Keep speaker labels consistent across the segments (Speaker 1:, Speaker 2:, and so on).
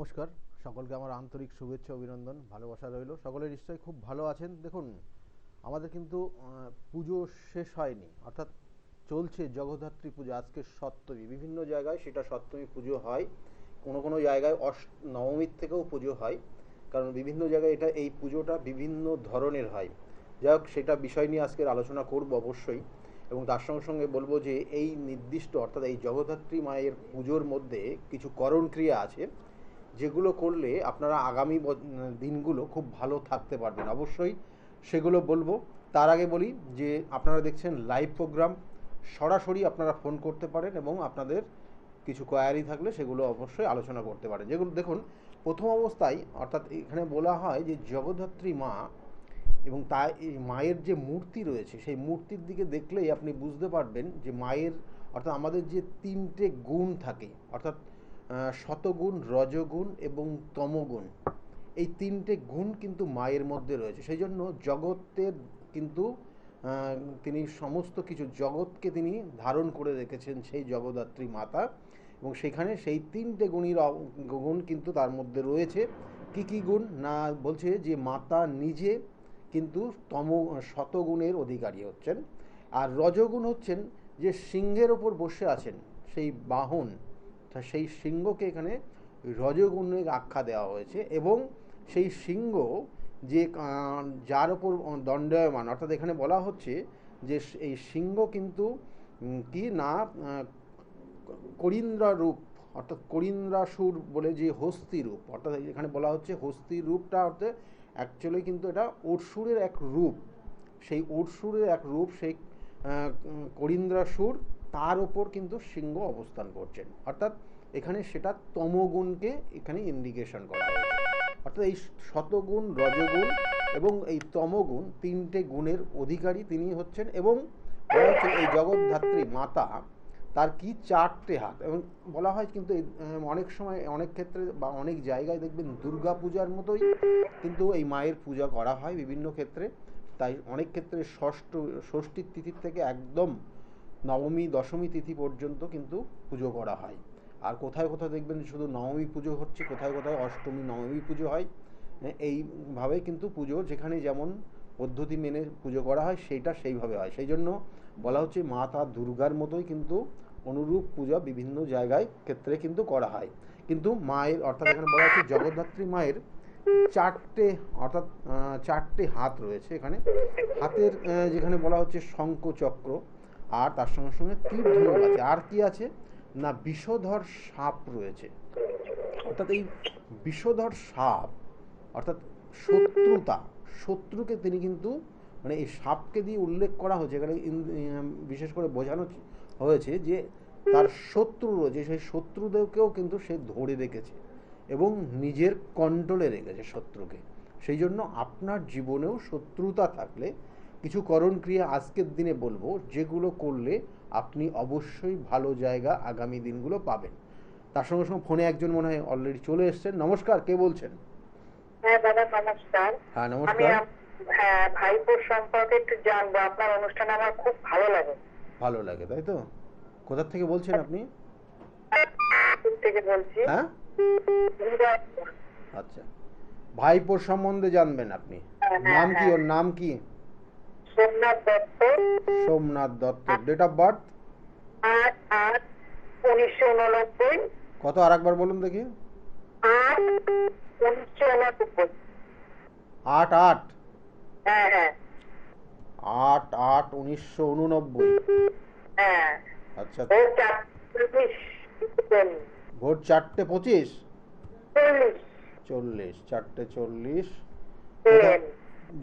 Speaker 1: নমস্কার, সকলকে আমার আন্তরিক শুভেচ্ছা অভিনন্দন ভালোবাসা রইল। সকলে নিশ্চয়ই খুব ভালো আছেন। দেখুন, আমাদের কিন্তু পুজো শেষ হয়নি, অর্থাৎ চলছে জগদ্ধাত্রী পুজো। আজকে সপ্তমী, বিভিন্ন জায়গায় সেটা সপ্তমী পুজো হয়, কোনো কোনো জায়গায় নবমীর থেকেও পুজো হয়, কারণ বিভিন্ন জায়গায় এই পুজোটা বিভিন্ন ধরনের হয়। যাই হোক, সেটা বিষয় নিয়ে আজকের আলোচনা করব অবশ্যই, এবং তার সঙ্গে সঙ্গে বলবো যে এই নির্দিষ্ট অর্থাৎ এই জগদ্ধাত্রী মায়ের পুজোর মধ্যে কিছু করণ ক্রিয়া আছে, যেগুলো করলে আপনারা আগামী দিনগুলো খুব ভালো থাকতে পারবেন। অবশ্যই সেগুলো বলবো। তার আগে বলি যে আপনারা দেখছেন লাইভ প্রোগ্রাম, সরাসরি আপনারা ফোন করতে পারেন এবং আপনাদের কিছু কোয়ারি থাকলে সেগুলো অবশ্যই আলোচনা করতে পারেন। যেগুলো দেখুন, প্রথম অবস্থায় অর্থাৎ এখানে বলা হয় যে জগদ্ধাত্রী মা, এবং তাই এই মায়ের যে মূর্তি রয়েছে সেই মূর্তির দিকে দেখলেই আপনি বুঝতে পারবেন যে মায়ের অর্থাৎ আমাদের যে তিনটে গুণ থাকে, অর্থাৎ শতগুণ, রজগুণ এবং তমগুণ, এই তিনটে গুণ কিন্তু মায়ের মধ্যে রয়েছে। সেই জন্য জগতের কিন্তু তিনি সমস্ত কিছু জগৎকে তিনি ধারণ করে রেখেছেন সেই জগদ্ধাত্রী মাতা, এবং সেখানে সেই তিনটে গুণ কিন্তু তার মধ্যে রয়েছে। কি কি গুণ না, বলছে যে মাতা নিজে কিন্তু শতগুণের অধিকারী হচ্ছেন, আর রজগুণ হচ্ছেন যে সিংহের ওপর বসে আছেন সেই বাহন, সেই সিংহকে এখানে রজগুণের আখ্যা দেওয়া হয়েছে। এবং সেই সিংহ যে যার ওপর দণ্ডায়মান, অর্থাৎ এখানে বলা হচ্ছে যে এই সিংহ কিন্তু কি না করিন্দ্রা রূপ, অর্থাৎ করিন্দ্রাসুর বলে যে হস্তি রূপ, অর্থাৎ এখানে বলা হচ্ছে হস্তি রূপটা অর্থাৎ অ্যাকচুয়ালি কিন্তু এটা অসুরের এক রূপ। সেই অসুরের এক রূপ সেই করিন্দ্রাসুর, তার ওপর কিন্তু সিংহ অবস্থান করছেন, অর্থাৎ এখানে সেটা তমগুণকে এখানে ইন্ডিকেশন করা হয়েছে। অর্থাৎ এই শতগুণ, রজগুণ এবং এই তমগুণ তিনটে গুণের অধিকারী তিনি হচ্ছেন। এবং বলা হচ্ছে এই জগদ্ধাত্রী মাতা, তার কি চারটে হাত, এবং বলা হয় কিন্তু অনেক সময় অনেক ক্ষেত্রে বা অনেক জায়গায় দেখবেন দুর্গা পূজার মতোই কিন্তু এই মায়ের পূজা করা হয় বিভিন্ন ক্ষেত্রে। তাই অনেক ক্ষেত্রে ষষ্ঠীর তিথির থেকে একদম নবমী দশমী তিথি পর্যন্ত কিন্তু পুজো করা হয়। আর কোথায় কোথায় দেখবেন শুধু নবমী পুজো হচ্ছে, কোথায় কোথায় অষ্টমী নবমী পুজো হয়। এইভাবে কিন্তু পুজো যেখানে যেমন পদ্ধতি মেনে পুজো করা হয় সেইটা সেইভাবে হয়। সেই জন্য বলা হচ্ছে মাতা দুর্গার মতোই কিন্তু অনুরূপ পূজা বিভিন্ন জায়গায় ক্ষেত্রে কিন্তু করা হয়। কিন্তু মায়ের অর্থাৎ এখানে বলা হচ্ছে জগদ্ধাত্রী মায়ের চারটে অর্থাৎ চারটে হাত রয়েছে এখানে। হাতের যেখানে বলা হচ্ছে শঙ্খ চক্র, আর তার সঙ্গে সঙ্গে তীর ধনুক আছে। আর কি আছে না, বিষধর সাপ রয়েছে। অর্থাৎ এই বিষধর সাপ অর্থাৎ শত্রুকে তিনি কিন্তু মানে এই সাপকে দিয়ে উল্লেখ করা হয়েছে এখানে, বিশেষ করে বোঝানো হয়েছে যে তার শত্রু রয়েছে, সেই শত্রুদেরকেও কিন্তু সে ধরে রেখেছে এবং নিজের কন্ট্রোলে রেখেছে শত্রুকে। সেই জন্য আপনার জীবনেও শত্রুতা থাকলে কিছু করণ ক্রিয়া আজকের দিনে বলবো, যেগুলো করলে আপনি অবশ্যই ভালো জায়গা আগামী দিনগুলো পাবেন। তার সঙ্গে সঙ্গে ফোনে একজন মনে হয় অলরেডি চলে এসছেন। নমস্কার, কে বলছেন?
Speaker 2: হ্যাঁ দাদা, নমস্কার।
Speaker 1: হ্যাঁ নমস্কার।
Speaker 2: ভাইপোর সম্পর্কে একটু জানবো। আপনার অনুষ্ঠান আমার খুব ভালো লাগে।
Speaker 1: ভালো লাগে তাই তো? কোথা থেকে বলছেন আপনি?
Speaker 2: থেকে বলছি।
Speaker 1: হ্যাঁ, আচ্ছা, ভাইপোর সম্বন্ধে জানবেন আপনি? নাম কি, ওর নাম কি?
Speaker 2: Somnath Dutta.
Speaker 1: Somnath Dutta. Date of birth?
Speaker 2: 8/8/1989।
Speaker 1: কত, আর একবার বলুন দেখি।
Speaker 2: 8/1989।
Speaker 1: 8/8?
Speaker 2: হ্যাঁ হ্যাঁ
Speaker 1: 8/8/1989।
Speaker 2: হ্যাঁ।
Speaker 1: আচ্ছা, ভোর 4:25? 40, 4:40।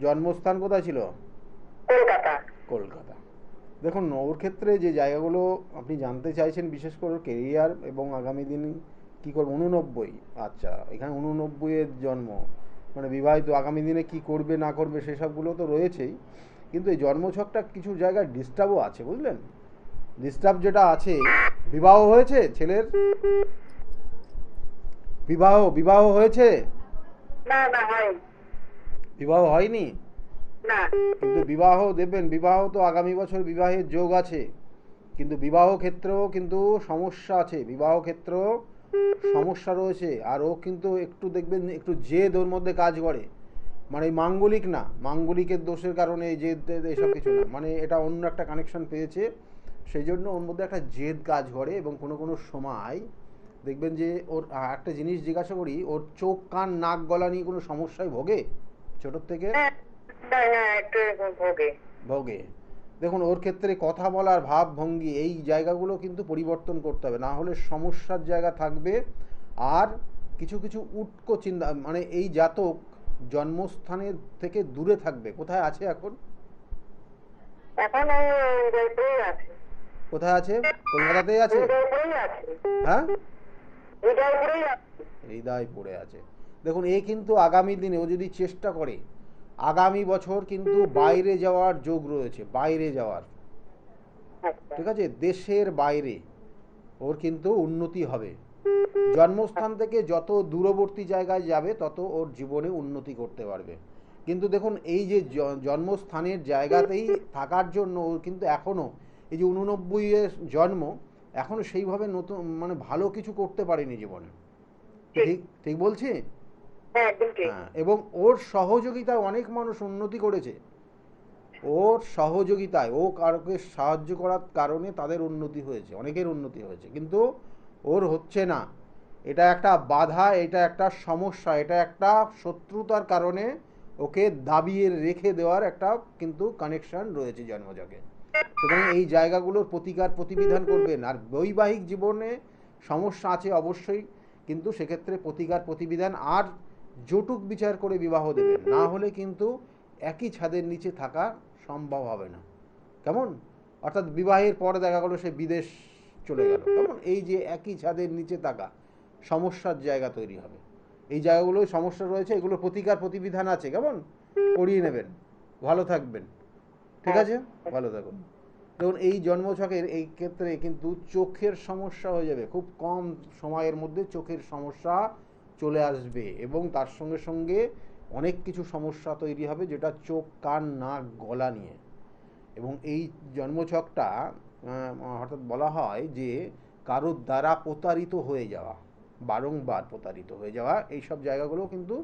Speaker 1: জন্মস্থান কোথায় ছিল?
Speaker 2: কলকাতা।
Speaker 1: কলকাতা। দেখুন, ওর ক্ষেত্রে যে জায়গাগুলো আপনি জানতে চাইছেন, বিশেষ করে কেরিয়ার এবং আগামী দিন কী করবে। 89, আচ্ছা, এখানে 89-এর জন্ম, মানে বিবাহিত, আগামী দিনে কি করবে না করবে সেসবগুলো তো রয়েছেই, কিন্তু এই জন্মছকটা কিছু জায়গায় ডিস্টার্বও আছে, বুঝলেন? ডিস্টার্ব যেটা আছে, বিবাহ হয়েছে ছেলের? বিবাহ হয়েছে?
Speaker 2: না না হয়নি।
Speaker 1: বিবাহ হয়নি?
Speaker 2: না।
Speaker 1: কিন্তু বিবাহ দেবেন, বিবাহ তো আগামী বছর বিবাহের যোগ আছে, কিন্তু বিবাহ ক্ষেত্রেও কিন্তু সমস্যা আছে। বিবাহ ক্ষেত্র সমস্যা রয়েছে, আর ও কিন্তু একটু দেখবেন একটু জেদ ওর মধ্যে কাজ করে। মানে এই মাঙ্গলিক না, মাঙ্গলিকের দোষের কারণে এই জেদ টেদ এসব কিছু না, মানে এটা অন্য একটা কানেকশন পেয়েছে, সেই জন্য ওর মধ্যে একটা জেদ কাজ করে। এবং কোনো কোনো সময় দেখবেন যে ওর একটা জিনিস জিজ্ঞাসা করি, ওর চোখ কান নাক গলা নিয়ে কোনো সমস্যায় ভোগে ছোটোর থেকে?
Speaker 2: হ্যাঁ হ্যাঁ হ্যাঁ, একটু ভোগে।
Speaker 1: ভোগে। দেখুন ওর ক্ষেত্রে কথা বলার ভাব ভঙ্গি এই জায়গাগুলো কিন্তু পরিবর্তন করতে হবে, না হলে সমস্যার জায়গা থাকবে। আর কিছু কিছু উটকো চিন্তা, মানে এই জাতক জন্মস্থানের থেকে দূরে থাকবে। কোথায় আছে এখন?
Speaker 2: এখন ওই উদয়পুরেই আছে।
Speaker 1: কোথায় আছে? কলকাতাতেই আছে?
Speaker 2: উদয়পুরেই আছে।
Speaker 1: হ্যাঁ,
Speaker 2: উদয়পুরেই আছে।
Speaker 1: হৃদয় পড়ে আছে। দেখুন এ কিন্তু আগামী দিনে ও যদি চেষ্টা করে, আগামী বছর কিন্তু বাইরে যাওয়ার যোগ রয়েছে, বাইরে যাওয়ার।
Speaker 2: আচ্ছা
Speaker 1: ঠিক আছে, দেশের বাইরে ওর কিন্তু উন্নতি হবে। জন্মস্থান থেকে যত দূরবর্তী জায়গায় যাবে তত ওর জীবনে উন্নতি করতে পারবে। কিন্তু দেখুন এই যে জন্মস্থানের জায়গাতেই থাকার জন্য ওর কিন্তু এখনও এই যে 89-এর জন্ম, এখনও সেইভাবে নতুন মানে ভালো কিছু করতে পারেনি জীবনে। ঠিক ঠিক বলছি?
Speaker 2: হ্যাঁ একদম ঠিক।
Speaker 1: হ্যাঁ, এবং ওর সহযোগিতায় অনেক মানুষ উন্নতি করেছে। ওর সহযোগিতায় ও কারোকে সাহায্য করার কারণে তাদের উন্নতি হয়েছে, অনেকের উন্নতি হয়েছে, কিন্তু ওর হচ্ছে না। এটা একটা বাধা, এটা একটা সমস্যা, এটা একটা শত্রুতার কারণে ওকে দাবিয়ে রেখে দেওয়ার একটা কিন্তু কানেকশন রয়েছে জন্মজকে। সুতরাং এই জায়গাগুলোর প্রতিকার প্রতিবিধান করবেন। আর বৈবাহিক জীবনে সমস্যা আছে অবশ্যই, কিন্তু সেক্ষেত্রে প্রতিকার প্রতিবিধান আর জটুক বিচার করে বিবাহ দেবেন, না হলে কিন্তু একই ছাদের নিচে থাকা সম্ভব হবে না। কেমন? অর্থাৎ বিবাহের পরে দেখা গেলো সে বিদেশ চলে গেল, কেমন? এই যে একই ছাদের নিচে থাকা সমস্যার জায়গা তৈরি হবে। এই জায়গাগুলোয় সমস্যা রয়েছে, এগুলো প্রতিকার প্রতিবিধান আছে, কেমন? করিয়ে নেবেন। ভালো থাকবেন। ঠিক আছে, ভালো থাকুন। দেখুন এই জন্মছকের এই ক্ষেত্রে কিন্তু চোখের সমস্যা হয়ে যাবে, খুব কম সময়ের মধ্যে চোখের সমস্যা চলে আসবে, এবং তার সঙ্গে সঙ্গে অনেক কিছু সমস্যা তৈরি হবে, যেটা চোখ কান নাক গলা নিয়ে। এবং এই জন্মছকটা অর্থাৎ বলা হয় যে কারোর দ্বারা প্রতারিত হয়ে যাওয়া, বারংবার প্রতারিত হয়ে যাওয়া, এইসব জায়গাগুলো কিন্তু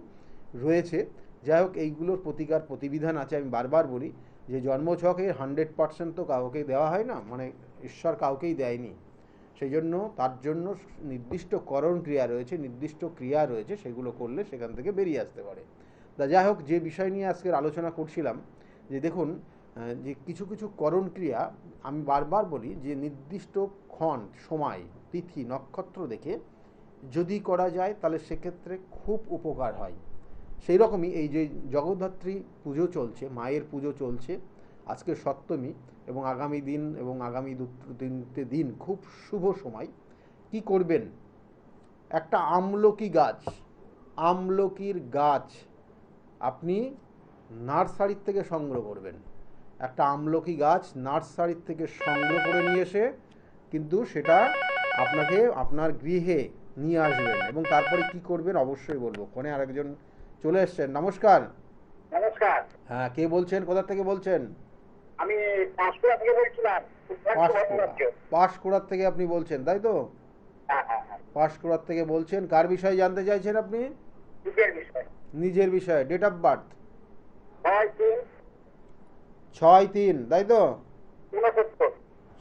Speaker 1: রয়েছে। যাই হোক, এইগুলোর প্রতিকার প্রতিবিধান আছে। আমি বারবার বলি যে জন্মছকে 100% তো কাউকে দেওয়া হয় না, মানে ঈশ্বর কাউকেই দেয়নি। সেই জন্য তার জন্য নির্দিষ্ট করণ ক্রিয়া রয়েছে, নির্দিষ্ট ক্রিয়া রয়েছে, সেগুলো করলে সেখান থেকে বেরিয়ে আসতে পারে। তা যাই হোক, যে বিষয় নিয়ে আজকের আলোচনা করছিলাম, যে দেখুন যে কিছু কিছু করণ ক্রিয়া আমি বারবার বলি যে নির্দিষ্ট ক্ষণ সময় তিথি নক্ষত্র দেখে যদি করা যায় তাহলে সেক্ষেত্রে খুব উপকার হয়। সেই রকমই এই যে জগদ্ধাত্রী পুজো চলছে, মায়ের পুজো চলছে, আজকে সপ্তমী, এবং আগামী দিন এবং আগামী 2-3টে দিন খুব শুভ সময়। কি করবেন? একটা আমলকি গাছ, আমলকির গাছ আপনি নার্সারির থেকে সংগ্রহ করবেন। একটা আমলকি গাছ নার্সারির থেকে সংগ্রহ করে নিয়ে এসে কিন্তু সেটা আপনাকে আপনার গৃহে নিয়ে আসবেন, এবং তারপরে কি করবেন অবশ্যই বলবো। ফোনে আরেকজন চলে এসছেন। নমস্কার।
Speaker 2: নমস্কার।
Speaker 1: হ্যাঁ, কে বলছেন, কোথা থেকে বলছেন?
Speaker 2: আমি পাঁশকুড়া থেকে বলছিলাম।
Speaker 1: পাঁশকুড়ার থেকে আপনি বলছেন, তাই তো?
Speaker 2: হ্যাঁ হ্যাঁ হ্যাঁ।
Speaker 1: পাঁশকুড়ার থেকে বলছেন। কার বিষয়ে জানতে চাইছেন আপনি?
Speaker 2: নিজের বিষয়।
Speaker 1: নিজের বিষয়ে। Date of birth?
Speaker 2: 6-3-69।
Speaker 1: 6-3, তাই তো?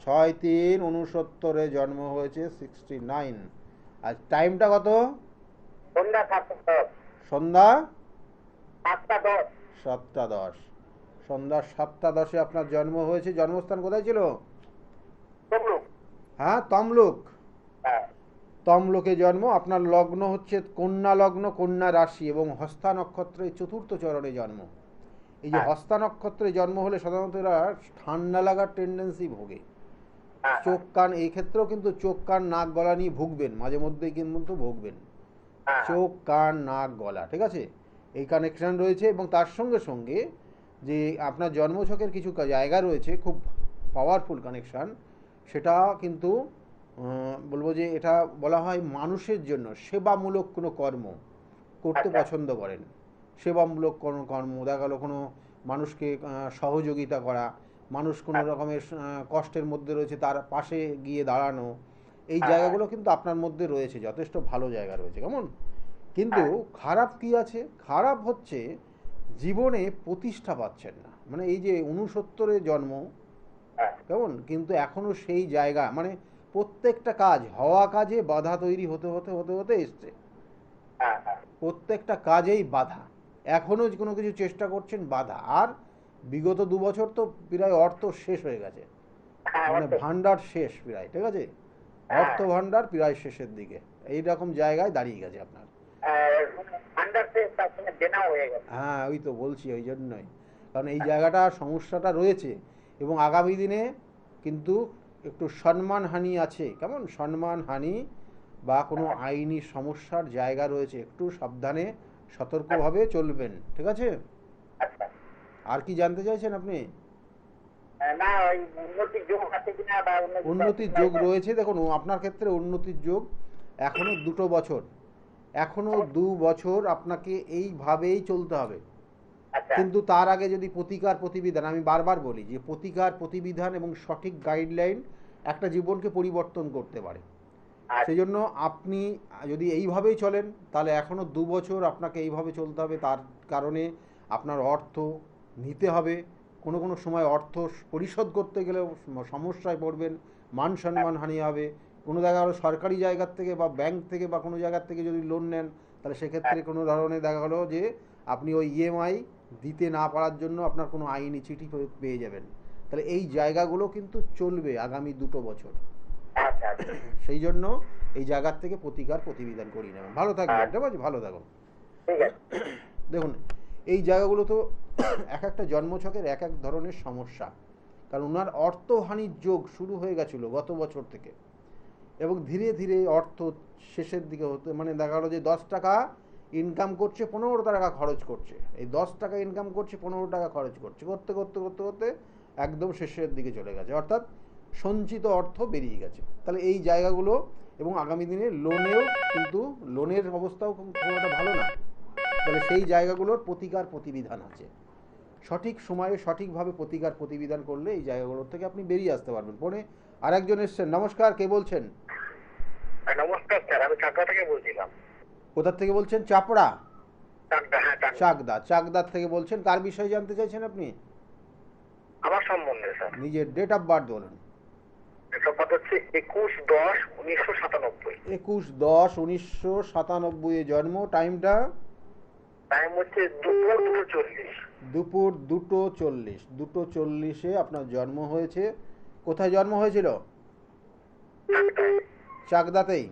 Speaker 1: 6-3-69 জন্ম হয়েছে, 69। আর টাইমটা কত?
Speaker 2: সন্ধ্যা 7:10।
Speaker 1: সন্ধ্যা
Speaker 2: 7:10।
Speaker 1: 7:10। সন্ধ্যা 7:10 আপনার জন্ম হয়েছে। জন্মস্থান কোথায় ছিল?
Speaker 2: তমলুক।
Speaker 1: হ্যাঁ, তমলুক।
Speaker 2: হ্যাঁ
Speaker 1: তমলুকে জন্ম। আপনার লগ্ন হচ্ছে কন্যা লগ্ন, কন্যা রাশি, এবং হস্তা নক্ষত্রে চতুর্থ চরণে জন্ম। এই যে হস্তা নক্ষত্রে জন্ম হলে সাধারণত এরা ঠান্ডা লাগার টেন্ডেন্সি ভোগে। চোখ কান, এই ক্ষেত্রেও কিন্তু চোখ কান নাক গলা নিয়ে ভুগবেন, মাঝে মধ্যেই কিন্তু ভুগবেন। চোখ কান নাক গলা, ঠিক আছে, এই কানেকশান রয়েছে। এবং তার সঙ্গে সঙ্গে যে আপনার জন্মছকের কিছু জায়গা রয়েছে খুব পাওয়ারফুল কানেকশান, সেটা কিন্তু বলবো যে এটা বলা হয় মানুষের জন্য সেবামূলক কোনো কর্ম করতে পছন্দ করেন। সেবামূলক কোনো কর্ম, দেখা গেলো কোনো মানুষকে সহযোগিতা করা, মানুষ কোনো রকমের কষ্টের মধ্যে রয়েছে তার পাশে গিয়ে দাঁড়ানো, এই
Speaker 2: হ্যাঁ,
Speaker 1: জায়গাগুলো কিন্তু আপনার মধ্যে রয়েছে, যথেষ্ট ভালো জায়গা রয়েছে, কেমন? কিন্তু খারাপ কি আছে? খারাপ হচ্ছে জীবনে প্রতিষ্ঠা পাচ্ছেন না। মানে এই যে 69-এ জন্ম,
Speaker 2: হ্যাঁ,
Speaker 1: কেমন? কিন্তু এখনো সেই জায়গা, মানে প্রত্যেকটা কাজ, হওয়া কাজে বাধা তৈরি হতে হতে হতে হতে এসছে।
Speaker 2: হ্যাঁ, হ্যাঁ,
Speaker 1: প্রত্যেকটা কাজেই বাধা। এখনো কোনো কিছু চেষ্টা করছেন, বাধা। আর বিগত 2 বছর তো প্রায় অর্থ শেষ হয়ে গেছে,
Speaker 2: হ্যাঁ,
Speaker 1: মানে
Speaker 2: অবশ্যই।
Speaker 1: ভান্ডার শেষ প্রায়, ঠিক আছে?
Speaker 2: হ্যাঁ,
Speaker 1: অর্থ ভান্ডার প্রায় শেষের দিকে, এই রকম জায়গায় দাঁড়িয়ে গেছে আপনার।
Speaker 2: আন্ডারতে তার সঙ্গে দেনাও হয়ে গেছে।
Speaker 1: হ্যাঁ, ওই তো বলছি, ওই জন্যই। কারণ এই জায়গাটা, সমস্যাটা রয়েছে, এবং আগামী দিনে কিন্তু একটু সম্মানহানি আছে, কেমন? সম্মানহানি বা কোনো আইনি সমস্যার জায়গা রয়েছে, একটু সাবধানে সতর্কভাবে চলবেন, ঠিক আছে?
Speaker 2: আচ্ছা।
Speaker 1: আর কি জানতে চাইছেন আপনি?
Speaker 2: না, ওই উন্নতির যোগ আছে কিনা বা
Speaker 1: উন্নতির যোগ রয়েছে, দেখুন আপনার ক্ষেত্রে উন্নতির যোগ এখনো 2 বছর, এখনো 2 বছর আপনাকে এইভাবেই চলতে হবে।
Speaker 2: আচ্ছা,
Speaker 1: কিন্তু তার আগে যদি প্রতিকার প্রতিবিধান, আমি বারবার বলি যে প্রতিকার প্রতিবিধান এবং সঠিক গাইডলাইন একটা জীবনকে পরিবর্তন করতে পারে। সেই
Speaker 2: আচ্ছা,
Speaker 1: জন্য আপনি যদি এইভাবেই চলেন, তাহলে এখনও 2 বছর আপনাকে এইভাবে চলতে হবে। তার কারণে আপনার অর্থ নিতে হবে, কোনো কোনো সময় অর্থ পরিশোধ করতে গেলেও সমস্যায় পড়বেন, মান সম্মান হানি হবে। কোনো জায়গায় আরও সরকারি জায়গার থেকে বা ব্যাংক থেকে বা কোনো জায়গার থেকে যদি লোন নেন, তাহলে সেক্ষেত্রে কোনো ধরনের দেখা গেলো যে আপনি ওই ইএমআই দিতে না পারার জন্য আপনার কোনো আইনি চিঠি পেয়ে যাবেন। তাহলে এই জায়গাগুলো কিন্তু চলবে আগামী 2 বছর।
Speaker 2: আচ্ছা, আচ্ছা,
Speaker 1: সেই জন্য এই জায়গার থেকে প্রতিকার প্রতিবিধান করিয়ে নেবেন। ভালো থাকবেন,
Speaker 2: আচ্ছা,
Speaker 1: ঠিক আছে? ভালো থাকুন।
Speaker 2: ঠিক আছে।
Speaker 1: দেখুন, এই জায়গাগুলো তো এক একটা জন্মছকের এক এক ধরনের সমস্যা। কারণ ওনার অর্থহানির যোগ শুরু হয়ে গেছিলো গত বছর থেকে, এবং ধীরে ধীরে অর্থ শেষের দিকে হতে, মানে দেখা গেলো যে 10 টাকা ইনকাম করছে, 15 টাকা খরচ করছে। এই 10 টাকা ইনকাম করছে, 15 টাকা খরচ করছে, করতে করতে করতে করতে একদম শেষের দিকে চলে গেছে, অর্থাৎ সঞ্চিত অর্থ বেরিয়ে গেছে। তাহলে এই জায়গাগুলো, এবং আগামী দিনে লোনেও কিন্তু, লোনের অবস্থাও খুব একটা ভালো না। তাহলে সেই জায়গাগুলোর প্রতিকার প্রতিবিধান আছে, সঠিক সময়ে সঠিকভাবে প্রতিকার প্রতিবিধান করলে এই জায়গাগুলোর থেকে আপনি বেরিয়ে আসতে পারবেন। ফোনে আরেকজন এসছেন। নমস্কার, কে বলছেন?
Speaker 2: নমস্কার স্যার, আমি চাকদা থেকে বলছিলাম।
Speaker 1: কোথা থেকে বলছেন? চাপড়া?
Speaker 2: চাকদা, হ্যাঁ, চাকদা।
Speaker 1: চাকদা, চাকদার থেকে বলছেন। কার বিষয়ে জানতে চাইছেন আপনি?
Speaker 2: আমার সম্বন্ধে স্যার।
Speaker 1: নিজের ডেট অফ বার্থ বলুন।
Speaker 2: এটা হচ্ছে 21/10/1997।
Speaker 1: 21/10/1997 জন্ম। টাইমটা?
Speaker 2: টাইম হচ্ছে দুপুর 2:40।
Speaker 1: দুপুর 2:40, 2:40-এ আপনার জন্ম হয়েছে। কোথায় জন্ম হয়েছিল? চাকদাতেই।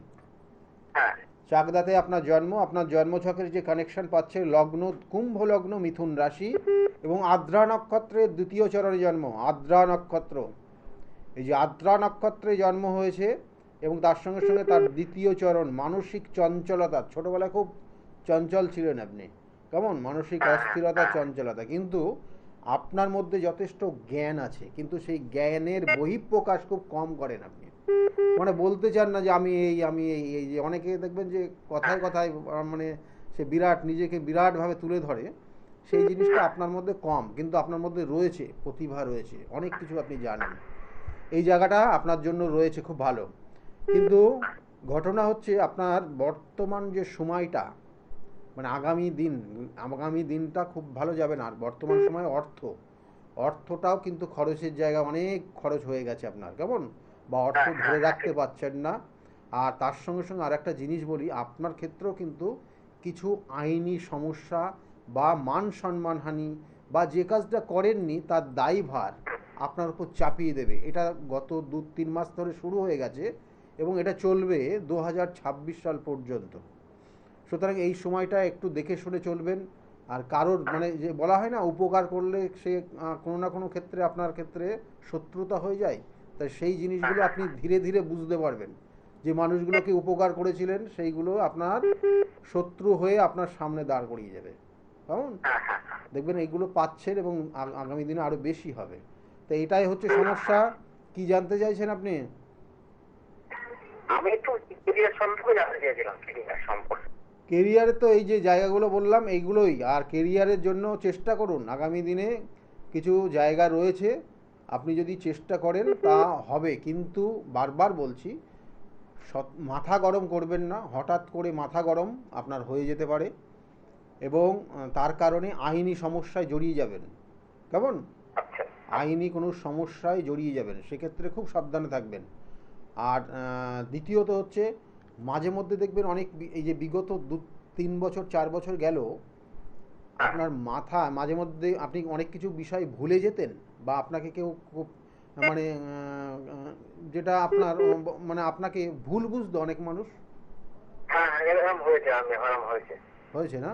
Speaker 2: হ্যাঁ,
Speaker 1: চাকদাতে আপনার জন্ম। আপনার জন্মছকের যে কানেকশন পাচ্ছে, লগ্ন কুম্ভ লগ্ন, মিথুন রাশি, এবং আদ্রা নক্ষত্রের 2য় চরণে জন্ম। আদ্রা নক্ষত্র, এই যে আদ্রা নক্ষত্রে জন্ম হয়েছে, এবং তার সঙ্গে সঙ্গে তার 2য় চরণ। মানসিক চঞ্চলতা, ছোটবেলায় খুব চঞ্চল ছিলেন আপনি, কেমন? মানসিক অস্থিরতা, চঞ্চলতা। কিন্তু আপনার মধ্যে যথেষ্ট জ্ঞান আছে, কিন্তু সেই জ্ঞানের বহিঃপ্রকাশ খুব কম করেন আপনি। মানে বলতে চান না যে আমি এই, আমি এই। এই যে অনেকে দেখবেন যে কথায় কথায় মানে সে বিরাট, নিজেকে বিরাটভাবে তুলে ধরে, সেই জিনিসটা আপনার মধ্যে কম। কিন্তু আপনার মধ্যে রয়েছে, প্রতিভা রয়েছে, অনেক কিছু আপনি জানেন। এই জায়গাটা আপনার জন্য রয়েছে, খুব ভালো। কিন্তু ঘটনা হচ্ছে আপনার বর্তমান যে সময়টা, মানে আগামী দিনটা খুব ভালো যাবে না। আর বর্তমান সময় অর্থটাও কিন্তু খরচের জায়গা, অনেক খরচ হয়ে গেছে আপনার, কেমন? বা অর্থ ধরে রাখতে পারছেন না। আর তার সঙ্গে সঙ্গে আর একটা জিনিস বলি, আপনার ক্ষেত্রেও কিন্তু কিছু আইনি সমস্যা বা মান সম্মানহানি, বা যে কাজটা করেননি তার দায়ভার আপনার উপর চাপিয়ে দেবে। এটা গত 2-3 মাস ধরে শুরু হয়ে গেছে, এবং এটা চলবে 2026 সাল পর্যন্ত। সুতরাং এই সময়টা একটু দেখে শুনে চলবেন। আর কারোর, মানে যে বলা হয় না, উপকার করলে সে কোনো না কোনো ক্ষেত্রে আপনার ক্ষেত্রে শত্রুতা হয়ে যায়। তাই সেই জিনিসগুলো আপনি ধীরে ধীরে বুঝতে পারবেন, যে মানুষগুলোকে উপকার করেছিলেন সেইগুলো আপনার শত্রু হয়ে আপনার সামনে দাঁড় করিয়ে যাবে, কেমন? দেখবেন এইগুলো পাচ্ছেন, এবং আগামী দিনে আরও বেশি হবে। তো এটাই হচ্ছে সমস্যা। কি জানতে চাইছেন আপনি?
Speaker 2: আমি একটু ক্যারিয়ার সম্পর্কে জানতে চাইছিলাম, ক্যারিয়ার সম্পর্কে।
Speaker 1: কেরিয়ারে তো এই যে জায়গাগুলো বললাম এইগুলোই। আর কেরিয়ারের জন্য চেষ্টা করুন, আগামী দিনে কিছু জায়গা রয়েছে, আপনি যদি চেষ্টা করেন তা হবে। কিন্তু বারবার বলছি, মাথা গরম করবেন না, হঠাৎ করে মাথা গরম আপনার হয়ে যেতে পারে এবং তার কারণে আইনি সমস্যায় জড়িয়ে যাবেন। কেমন?
Speaker 2: আচ্ছা
Speaker 1: আইনি কোনো সমস্যায় জড়িয়ে যাবেন, সেক্ষেত্রে খুব সাবধানে থাকবেন। আর দ্বিতীয়ত হচ্ছে মাঝে মধ্যে দেখবেন অনেক এই যে বিগত 2-3 বছর 4 বছর গেল আপনার মাথা মাঝে মধ্যে আপনি অনেক কিছু বিষয় ভুলে যেতেন, বা আপনাকে কেউ খুব মানে যেটা আপনার মানে আপনাকে ভুল বুঝতো অনেক মানুষ।
Speaker 2: হ্যাঁ এরকম হয়েছে, আমি আরাম হয়েছে।
Speaker 1: হয়েছে না?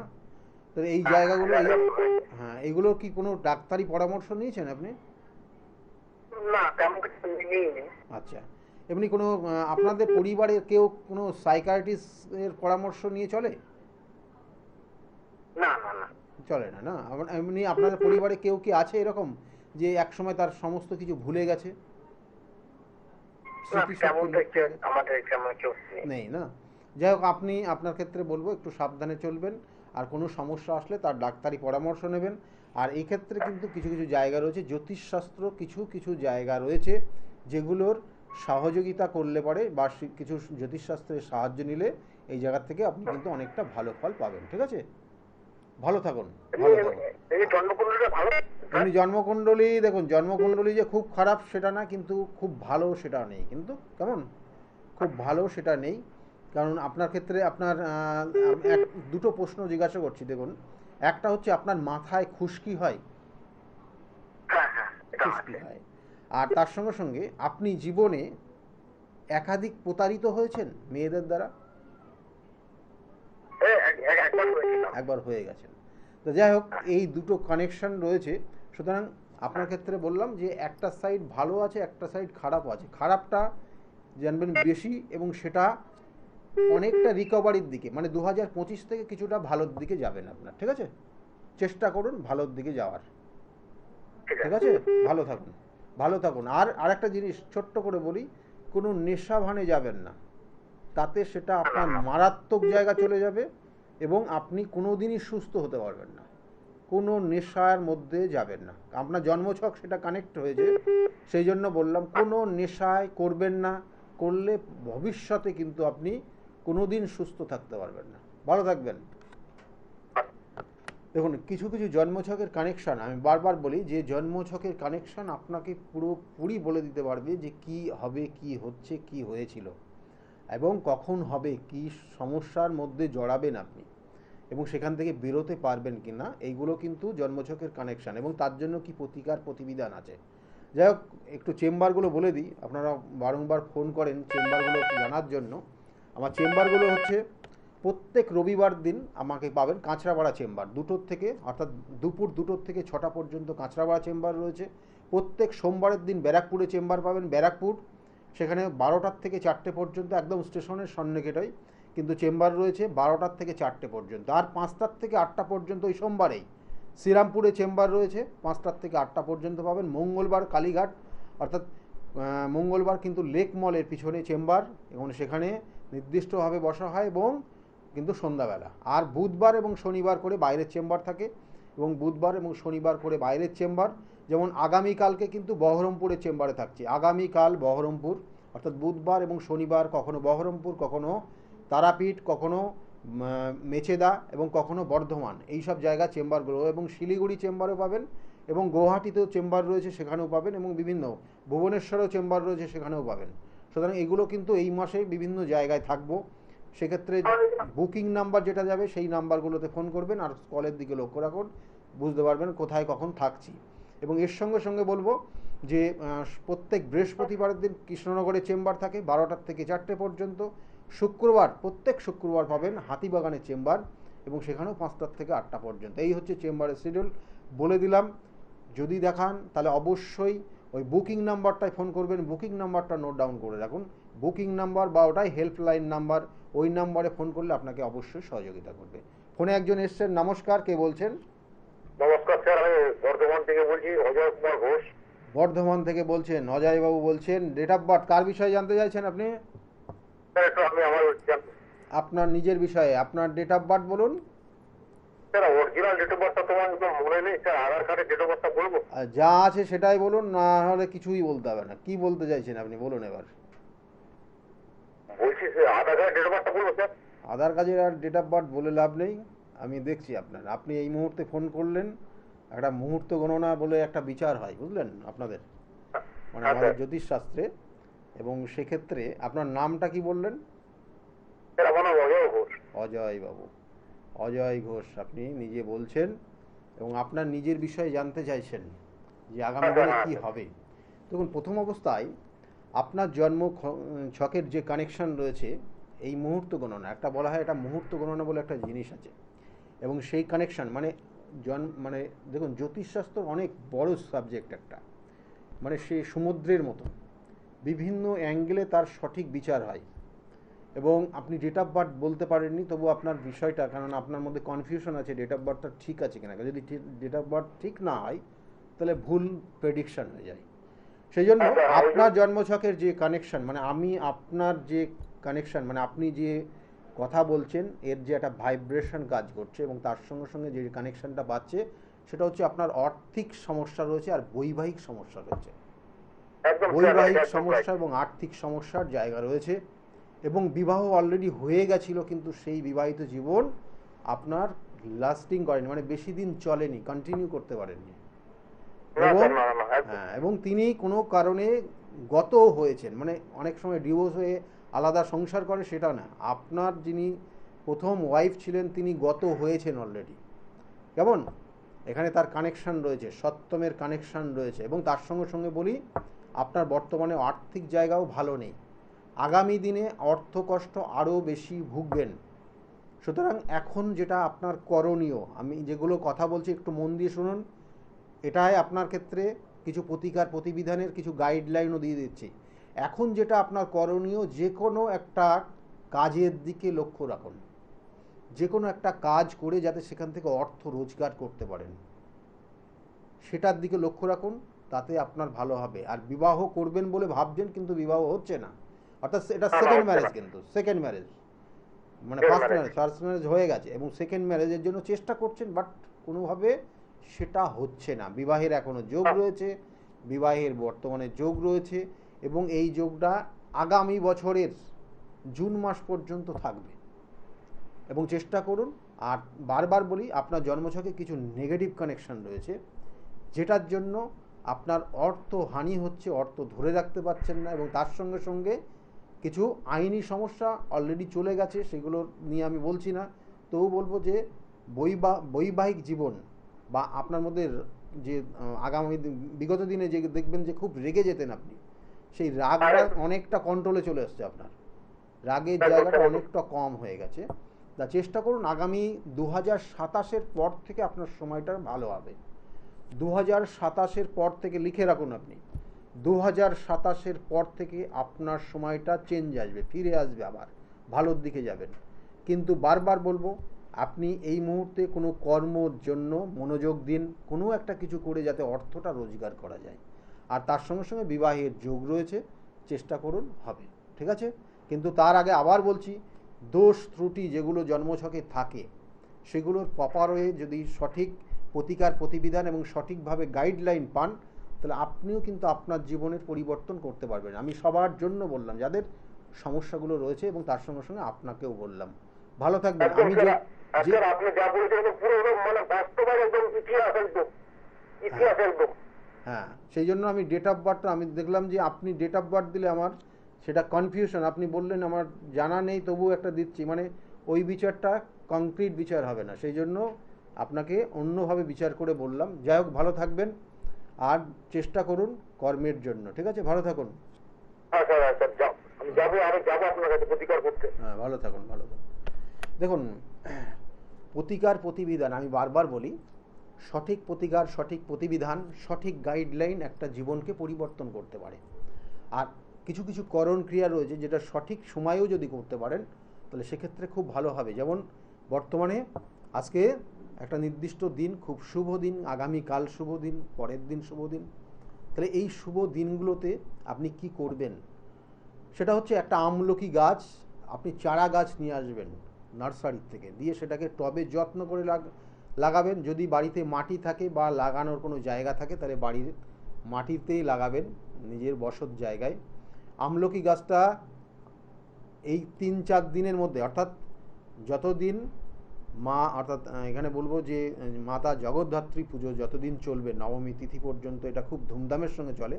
Speaker 1: তো এই
Speaker 2: হ্যাঁ
Speaker 1: জায়গাগুলো
Speaker 2: এরকম হয়েছে।
Speaker 1: হ্যাঁ, এগুলো কি কোনো ডাক্তারি পরামর্শ নিয়েছেন আপনি?
Speaker 2: না তেমন কিছু নিইনি।
Speaker 1: আচ্ছা, এমনি কোনো আপনাদের পরিবারের কেউ কোনো সাইকিয়াট্রিস্টের পরামর্শ নিয়ে চলে?
Speaker 2: না না না
Speaker 1: চলে না, না? এমনি আপনাদের পরিবারে কেউ কি আছে এরকম যে একসময় তার সমস্ত কিছু ভুলে গেছে,
Speaker 2: না
Speaker 1: স্মৃতিশক্তি
Speaker 2: তেমনটা
Speaker 1: লুপ্ত হয়ে গেছে?
Speaker 2: আমাদের তেমন কেউ নেই।
Speaker 1: নেই না? যাই হোক, আপনি আপনার ক্ষেত্রে বলবো একটু সাবধানে চলবেন, আর কোনো সমস্যা আসলে তার ডাক্তারি পরামর্শ নেবেন। আর এই ক্ষেত্রে কিন্তু কিছু কিছু জায়গা রয়েছে, জ্যোতিষশাস্ত্র কিছু কিছু জায়গা রয়েছে যেগুলোর সহযোগিতা করলে পরে বা কিছু জ্যোতিষশাস্ত্রের সাহায্য নিলে এই জায়গা থেকে আপনি কিন্তু অনেকটা ভালো ফল পাবেন। ঠিক আছে? ভালো থাকুন, ভালো থাকুন।
Speaker 2: এই জন্মকুণ্ডলীটা ভালো।
Speaker 1: এমনি জন্মকুণ্ডলী দেখুন, জন্মকুণ্ডলী যে খুব খারাপ সেটা না, কিন্তু খুব ভালো সেটা নেই কিন্তু। কেমন? খুব ভালো সেটা নেই, কারণ আপনার ক্ষেত্রে আপনার দুটো প্রশ্ন জিজ্ঞাসা করছি দেখুন। একটা হচ্ছে আপনার মাথায় খুশকি হয়,
Speaker 2: হ্যাঁ হ্যাঁ এটা
Speaker 1: খুশকি
Speaker 2: আছে।
Speaker 1: হয়। আর তার সঙ্গে সঙ্গে আপনি জীবনে একাধিক প্রতারিত হয়েছেন মেয়েদের দ্বারা?
Speaker 2: একবার হয়েছিলাম।
Speaker 1: একবার হয়ে গেছেন। তো যাই হোক, এই দুটো কানেকশন রয়েছে। সুতরাং আপনার ক্ষেত্রে বললাম যে একটা সাইড ভালো আছে, একটা সাইড খারাপও আছে। খারাপটা জানবেন বেশি, এবং সেটা অনেকটা রিকভারির দিকে, মানে 2025 থেকে কিছুটা ভালোর দিকে যাবেন আপনার। ঠিক আছে? চেষ্টা করুন ভালোর দিকে যাওয়ার। ঠিক আছে? ভালো থাকুন, ভালো থাকুন। আর আরেকটা জিনিস ছোট্ট করে বলি, কোনো নেশা ভানে যাবেন না, তাতে সেটা আপনার মারাত্মক জায়গা চলে যাবে এবং আপনি কোনো দিনই সুস্থ হতে পারবেন না। কোনো নেশার মধ্যে যাবেন না। আপনার জন্মছক সেটা কানেক্ট হয়েছে, সেই জন্য বললাম কোনো নেশায় করবেন না। করলে ভবিষ্যতে কিন্তু আপনি কোনো দিন সুস্থ থাকতে পারবেন না। ভালো থাকবেন। দেখুন, কিছু কিছু জন্মছকের কানেকশান, আমি বারবার বলি যে জন্মছকের কানেকশান আপনাকে পুরোপুরি বলে দিতে পারবে যে কি হবে, কি হচ্ছে, কি হয়েছিল এবং কখন হবে, কি সমস্যার মধ্যে জড়াবেন আপনি এবং সেখান থেকে বেরোতে পারবেন কি না, এইগুলো কিন্তু জন্মছকের কানেকশান, এবং তার জন্য কি প্রতিকার প্রতিবিধান আছে। যাই হোক, একটু চেম্বারগুলো বলে দিই, আপনারা বারংবার ফোন করেন চেম্বারগুলো জানার জন্য। আমার চেম্বারগুলো হচ্ছে প্রত্যেক রবিবার দিন আমাকে পাবেন কাঁচরাপাড়া চেম্বার 2টোর থেকে, অর্থাৎ দুপুর 2টোর থেকে 6টা পর্যন্ত কাঁচরাপাড়া চেম্বার রয়েছে। প্রত্যেক সোমবারের দিন ব্যারাকপুরে চেম্বার পাবেন, ব্যারাকপুর, সেখানে 12টার থেকে 4টে পর্যন্ত, একদম স্টেশনের সন্নিকটেই কিন্তু চেম্বার রয়েছে 12টার থেকে 4টে পর্যন্ত। আর 5টার থেকে 8টা পর্যন্ত ওই সোমবারেই শ্রীরামপুরে চেম্বার রয়েছে, 5টার থেকে 8টা পর্যন্ত পাবেন। মঙ্গলবার কালীঘাট, অর্থাৎ মঙ্গলবার কিন্তু লেক মলের পিছনে চেম্বার, এবং সেখানে নির্দিষ্টভাবে বসা হয় এবং কিন্তু সন্ধ্যাবেলা। আর বুধবার এবং শনিবার করে বাইরের চেম্বার থাকে, এবং বুধবার এবং শনিবার করে বাইরের চেম্বার। যেমন আগামীকালকে কিন্তু বহরমপুরের চেম্বারে থাকছে, আগামীকাল বহরমপুর, অর্থাৎ বুধবার এবং শনিবার কখনো বহরমপুর, কখনো তারাপীঠ, কখনো মেচেদা এবং কখনো বর্ধমান, এই সব জায়গা চেম্বারগুলো, এবং শিলিগুড়ি চেম্বারও পাবেন, এবং গুয়াহাটিতেও চেম্বার রয়েছে সেখানেও পাবেন, এবং বিভিন্ন ভুবনেশ্বরেও চেম্বার রয়েছে সেখানেও পাবেন। সুতরাং এগুলো কিন্তু এই মাসে বিভিন্ন জায়গায় থাকবো। সেক্ষেত্রে বুকিং নাম্বার যেটা যাবে সেই নাম্বারগুলোতে ফোন করবেন, আর কলের দিকে লক্ষ্য রাখুন, বুঝতে পারবেন কোথায় কখন থাকছি। এবং এর সঙ্গে সঙ্গে বলবো যে প্রত্যেক বৃহস্পতিবারের দিন কৃষ্ণনগরে চেম্বার থাকে 12টার থেকে 4টে পর্যন্ত। শুক্রবার, প্রত্যেক শুক্রবার পাবেন হাতিবাগানের চেম্বার, এবং সেখানেও 5টার থেকে 8টা পর্যন্ত। এই হচ্ছে চেম্বারের শিডিউল, বলে দিলাম। যদি দেখান তাহলে অবশ্যই ওই বুকিং নাম্বারটায় ফোন করবেন, বুকিং নাম্বারটা নোট ডাউন করে রাখুন। বুকিং নাম্বার বা ওটাই হেল্পলাইন নাম্বার, ওই নাম্বারে ফোন করলে আপনাকে অবশ্যই সহযোগিতা করবে। ফোনে একজন এসছেন, নমস্কার, কে বলছেন?
Speaker 2: নমস্কার স্যার, আমি বর্ধমান থেকে বলছি, অজয় কুমার ঘোষ।
Speaker 1: বর্ধমান থেকে বলছেন, অজয়বাবু বলছেন। ডেট অফ বার্থ কার বিষয়ে জানতে চাইছেন আপনি?
Speaker 2: স্যার একটু আমি আমার
Speaker 1: আপনার নিজের বিষয়ে, আপনার ডেট অফ বার্থ বলুন।
Speaker 2: স্যার অরিজিনাল ডেট অফ বার্থটা তোমার একদম মনে নেই স্যার, আধার কার্ডের ডেট অফ বার্থটা বলবো?
Speaker 1: আর যা আছে সেটাই বলুন, না হলে কিছুই বলতে হবে না। কি বলতে চাইছেন আপনি, বলুন এবার।
Speaker 2: বলছি sir Aadhaar card date of বার্থটা বলবো স্যার?
Speaker 1: আধার কার্ডের আর ডেট অফ বার্থ বলে লাভ নেই, আমি দেখছি আপনার। আপনি এই মুহূর্তে ফোন করলেন, একটা মুহূর্ত গণনা বলে একটা বিচার হয় বুঝলেন আপনাদের, মানে
Speaker 2: হ্যাঁ
Speaker 1: আমাদের
Speaker 2: স্যার।
Speaker 1: জ্যোতিষশাস্ত্রে। এবং সেক্ষেত্রে আপনার নামটা কি বললেন?
Speaker 2: স্যার আমার নাম অজয় ঘোষ।
Speaker 1: অজয় বাবু, অজয় ঘোষ আপনি নিজে বলছেন এবং আপনার নিজের বিষয়ে জানতে চাইছেন যে আগামী
Speaker 2: হ্যাঁ স্যার,
Speaker 1: দিনে
Speaker 2: হ্যাঁ
Speaker 1: কি
Speaker 2: স্যার।
Speaker 1: হবে। দেখুন, প্রথম অবস্থায় আপনার জন্ম ছকের যে কানেকশন রয়েছে, এই মুহূর্ত গণনা, একটা বলা হয় এটা মুহূর্ত গণনা বলে একটা জিনিস আছে, এবং সেই কানেকশন মানে মানে দেখুন, জ্যোতিষশাস্ত্র অনেক বড় সাবজেক্ট একটা, মানে সে সমুদ্রের মতো, বিভিন্ন অ্যাঙ্গেলে তার সঠিক বিচার হয়। এবং আপনি ডেট অফ বার্থ বলতে পারেননি, তবু আপনার বিষয়টা, কারণ আপনার মধ্যে কনফিউশন আছে ডেট অফ বার্থটা ঠিক আছে কিনা। যদি ডেট অফ বার্থ ঠিক না হয় তাহলে ভুল প্রেডিকশন হয়ে যায়। সেই জন্য
Speaker 2: হ্যাঁ স্যার, ওই
Speaker 1: আপনার জন্মছকের যে কানেকশন, মানে আমি আপনার যে কানেকশন, মানে আপনি যে কথা বলছেন এর যে একটা ভাইব্রেশন কাজ করছে এবং তার সঙ্গে সঙ্গে যে কানেকশনটা পাচ্ছে, সেটা হচ্ছে আপনার আর্থিক সমস্যা রয়েছে আর বৈবাহিক সমস্যা রয়েছে।
Speaker 2: একদম স্যার,
Speaker 1: বৈবাহিক
Speaker 2: একদম
Speaker 1: সমস্যা
Speaker 2: রাইট।
Speaker 1: এবং আর্থিক সমস্যার জায়গা রয়েছে, এবং বিবাহ অলরেডি হয়ে গেছিল কিন্তু সেই বিবাহিত জীবন আপনার লাস্টিং করেনি, মানে বেশি দিন চলেনি, কন্টিনিউ করতে পারেননি।
Speaker 2: না
Speaker 1: এবং
Speaker 2: স্যার, না না না, একদম।
Speaker 1: হ্যাঁ, এবং তিনি কোনো কারণে গত হয়েছেন, মানে অনেক সময় ডিভোর্স হয়ে আলাদা সংসার করে সেটা না, আপনার যিনি প্রথম ওয়াইফ ছিলেন তিনি গত হয়েছেন অলরেডি। কেমন, এখানে তার কানেকশান রয়েছে, সপ্তমের কানেকশান রয়েছে, এবং তার সঙ্গে সঙ্গে বলি আপনার বর্তমানে আর্থিক জায়গাও ভালো নেই, আগামী দিনে অর্থকষ্ট আরও বেশি ভুগবেন। সুতরাং এখন যেটা আপনার করণীয়, আমি যেগুলো কথা বলছি একটু মন দিয়ে শুনুন, এটাই আপনার ক্ষেত্রে কিছু প্রতিকার প্রতিবিধানের কিছু গাইডলাইনও দিয়ে দিচ্ছি। এখন যেটা আপনার করণীয়, যে কোনো একটা কাজের দিকে লক্ষ্য রাখুন, যে কোনো একটা কাজ করে যাতে সেখান থেকে অর্থ রোজগার করতে পারেন, সেটার দিকে লক্ষ্য রাখুন, তাতে আপনার ভালো হবে। আর বিবাহ করবেন বলে ভাবছেন কিন্তু বিবাহ হচ্ছে না, অর্থাৎ এটা
Speaker 2: না না,
Speaker 1: সেকেন্ড
Speaker 2: হচ্ছে
Speaker 1: ম্যারেজ,
Speaker 2: না।
Speaker 1: কিন্তু সেকেন্ড ম্যারেজ, মানে
Speaker 2: second
Speaker 1: first
Speaker 2: marriage.
Speaker 1: Marriage, first marriage হয়ে গেছে এবং সেকেন্ড ম্যারেজের জন্য চেষ্টা করছেন, বাট কোনোভাবে সেটা হচ্ছে না। বিবাহের এখনও যোগ রয়েছে, বিবাহের বর্তমানে যোগ রয়েছে, এবং এই যোগটা আগামী বছরের জুন মাস পর্যন্ত থাকবে, এবং চেষ্টা করুন। আর বারবার বলি, আপনার জন্মছকে কিছু নেগেটিভ কানেকশন রয়েছে, যেটার জন্য আপনার অর্থ হানি হচ্ছে, অর্থ ধরে রাখতে পারছেন না, এবং তার সঙ্গে সঙ্গে কিছু আইনি সমস্যা অলরেডি চলে গেছে, সেগুলো নিয়ে আমি বলছি না। তবু বলবো যে বৈবাহিক জীবন বা আপনার মধ্যে যে আগামী বিগত দিনে যে দেখবেন যে খুব রেগে যেতেন আপনি, সেই রাগটা অনেকটা কন্ট্রোলে চলে আসছে আপনার, রাগের জায়গাটা অনেকটা কম হয়ে গেছে। তা চেষ্টা করুন আগামী 2027-এর পর থেকে আপনার সময়টা ভালো হবে। 2027-এর পর থেকে লিখে রাখুন আপনি, 2027-এর পর থেকে আপনার সময়টা চেঞ্জ আসবে, ফিরে আসবে, আবার ভালোর দিকে যাবেন। কিন্তু বারবার বলবো, আপনি এই মুহূর্তে কোনো কর্মর জন্য মনোযোগ দিন, কোনো একটা কিছু করে যাতে অর্থটা রোজগার করা যায়। আর তার সঙ্গে সঙ্গে বিবাহের যোগ রয়েছে, চেষ্টা করুন, হবে, ঠিক আছে। কিন্তু তার আগে আবার বলছি, দোষ ত্রুটি যেগুলো জন্মছকে থাকে সেগুলোর প্রপার ওয়ে যদি সঠিক প্রতিকার প্রতিবিধান এবং সঠিকভাবে গাইডলাইন পান, তাহলে আপনিও কিন্তু আপনার জীবনের পরিবর্তন করতে পারবেন। আমি সবার জন্য বললাম যাদের সমস্যাগুলো রয়েছে, এবং তার সঙ্গে সঙ্গে আপনাকেও বললাম। ভালো থাকবেন।
Speaker 2: একদম
Speaker 1: আমি
Speaker 2: স্যার,
Speaker 1: যে
Speaker 2: স্যার আপনি যা বলেছেন একদম পুরো একদম মানে বাস্তবের একদম ইতিহাস, একদম
Speaker 1: হ্যাঁ,
Speaker 2: ইতিহাস একদম।
Speaker 1: হ্যাঁ, সেই জন্য আমি ডেট অফ বার্থটা আমি দেখলাম যে আপনি ডেট অফ বার্থ দিলে আমার সেটা কনফিউশন, আপনি বললেন আমার জানা নেই তবু একটা দিচ্ছি, মানে ওই বিচারটা কংক্রিট বিচার হবে না, সেই জন্য আপনাকে অন্যভাবে বিচার করে বললাম। যাই হোক, ভালো থাকবেন আর চেষ্টা করুন কর্মের জন্য, ঠিক আছে, ভালো থাকুন।
Speaker 2: হ্যাঁ স্যার, হ্যাঁ স্যার, আমি যাবো, আমি যাবো আপনার কাছে প্রতিকার করতে।
Speaker 1: হ্যাঁ, ভালো থাকুন, ভালো থাকুন। দেখুন, প্রতিকার প্রতিবিধান আমি বারবার বলি, সঠিক প্রতিকার, সঠিক প্রতিবিধান, সঠিক গাইডলাইন একটা জীবনকে পরিবর্তন করতে পারে। আর কিছু কিছু করণ ক্রিয়া রয়েছে যেটা সঠিক সময়েও যদি করতে পারেন তাহলে সেক্ষেত্রে খুব ভালো হবে। যেমন বর্তমানে আজকে একটা নির্দিষ্ট দিন, খুব শুভ দিন, আগামীকাল শুভ দিন, পরের দিন শুভ দিন। তাহলে এই শুভ দিনগুলোতে আপনি কি করবেন, সেটা হচ্ছে একটা আমলকি গাছ, আপনি চারা গাছ নিয়ে আসবেন নার্সারির থেকে, দিয়ে সেটাকে টবে যত্ন করে লাগাবেন। যদি বাড়িতে মাটি থাকে বা লাগানোর কোনো জায়গা থাকে তাহলে বাড়ির মাটিতেই লাগাবেন, নিজের বসত জায়গায়। আমলকি গাছটা এই 3-4 দিনের মধ্যে, অর্থাৎ যতদিন মা, অর্থাৎ এখানে বলবো যে মাতা জগদ্ধাত্রী পুজো যতদিন চলবে, নবমী তিথি পর্যন্ত এটা খুব ধুমধামের সঙ্গে চলে,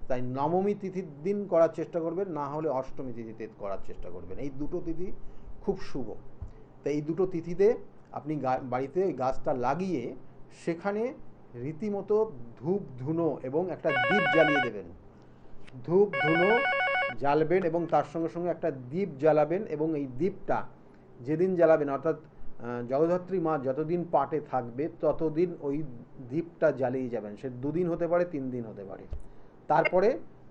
Speaker 1: তাই নবমী তিথির দিন করার চেষ্টা করবেন, না হলে অষ্টমী তিথিতে করার চেষ্টা করবেন। এই দুটো তিথি খুব শুভ। তাই এই দুটো তিথিতে আপনি বাড়িতে ওই গাছটা লাগিয়ে সেখানে রীতিমতো ধূপ ধুনো এবং একটা দীপ জ্বালিয়ে দেবেন। ধূপ ধুনো জ্বালবেন এবং তার সঙ্গে সঙ্গে একটা দীপ জ্বালাবেন, এবং এই দীপটা যেদিন জ্বালাবেন, অর্থাৎ জগদ্ধাত্রী মা যতদিন পাটে থাকবে ততদিন ওই দীপটা জ্বালিয়ে যাবেন। সে 2 দিন হতে পারে, 3 দিন হতে পারে। তারপরে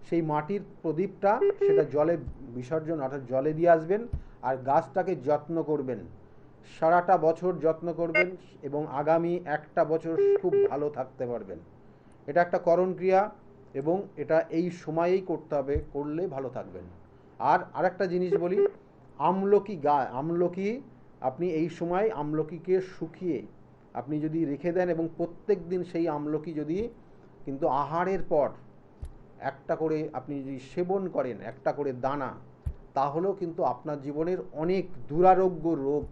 Speaker 1: সেই মাটির প্রদীপটা সেটা জলে বিসর্জন, অর্থাৎ জলে দিয়ে আসবেন, আর গাছটাকে যত্ন করবেন, সারাটা বছর যত্ন করবেন, এবং আগামী 1টা বছর খুব ভালো থাকতে পারবেন। এটা একটা করণ ক্রিয়া, এবং এটা এই সময়েই করতে হবে, করলে ভালো থাকবেন। আর আরেকটা জিনিস বলি, আমলকি আপনি এই সময় আমলকিকে শুকিয়ে আপনি যদি রেখে দেন, এবং প্রত্যেক দিন সেই আমলকি যদি কিন্তু আহারের পর একটা করে আপনি যদি সেবন করেন, একটা করে দানা, তাহলেও কিন্তু আপনার জীবনের অনেক দুরারোগ্য রোগ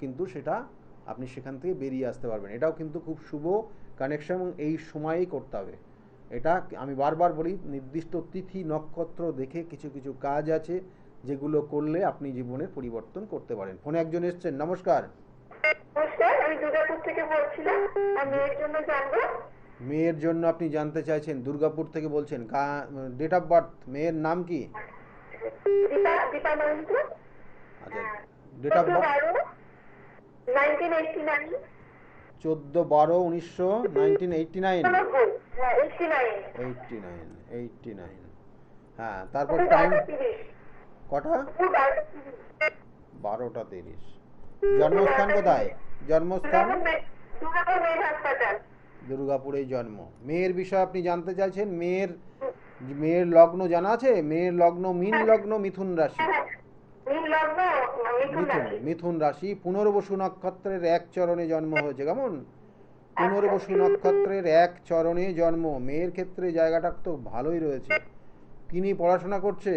Speaker 1: কিন্তু সেটা আপনি সেখান থেকে বেরিয়ে আসতে পারবেন। এটাও কিন্তু খুব শুভ কানেকশন, এবং এই সময়েই করতে হবে। এটা আমি বারবার বলি, নির্দিষ্ট তিথি নক্ষত্র দেখে কিছু কিছু কাজ আছে যেগুলো করলে আপনি জীবনের পরিবর্তন করতে পারেন। ফোনে একজন এসছেন, নমস্কার।
Speaker 2: নমস্কার, আমি দুর্গাপুর থেকে বলছিলাম, আমি এর জন্য জানবো।
Speaker 1: মেয়ের জন্য আপনি জানতে চাইছেন, দুর্গাপুর থেকে বলছেন, ডেট অফ বার্থ মেয়ের নাম কি?
Speaker 2: দীপা মহন্ত।
Speaker 1: আচ্ছা, ডেট অফ বার্থ
Speaker 2: 1989।
Speaker 1: 14/12/1989। 89। হ্যাঁ, তারপর টাইম কটা? 12:30। জন্মস্থান কোথায়? জন্মস্থান দুর্গাপুরে জন্ম। মেয়ের বিষয় আপনি জানতে চাইছেন। মেয়ের লগ্ন জানা আছে? মেয়ের লগ্ন মীন লগ্ন, মিথুন রাশি। মিথুন রাশি, পুনর্বসু নক্ষত্রের 1 চরণে জন্ম হয়েছে। কেমন? পুনর্বসু নক্ষত্রের 1 চরণে জন্ম। মেয়ের ক্ষেত্রে জায়গাটা তো ভালোই রয়েছে। কি নিয়ে পড়াশোনা করছে?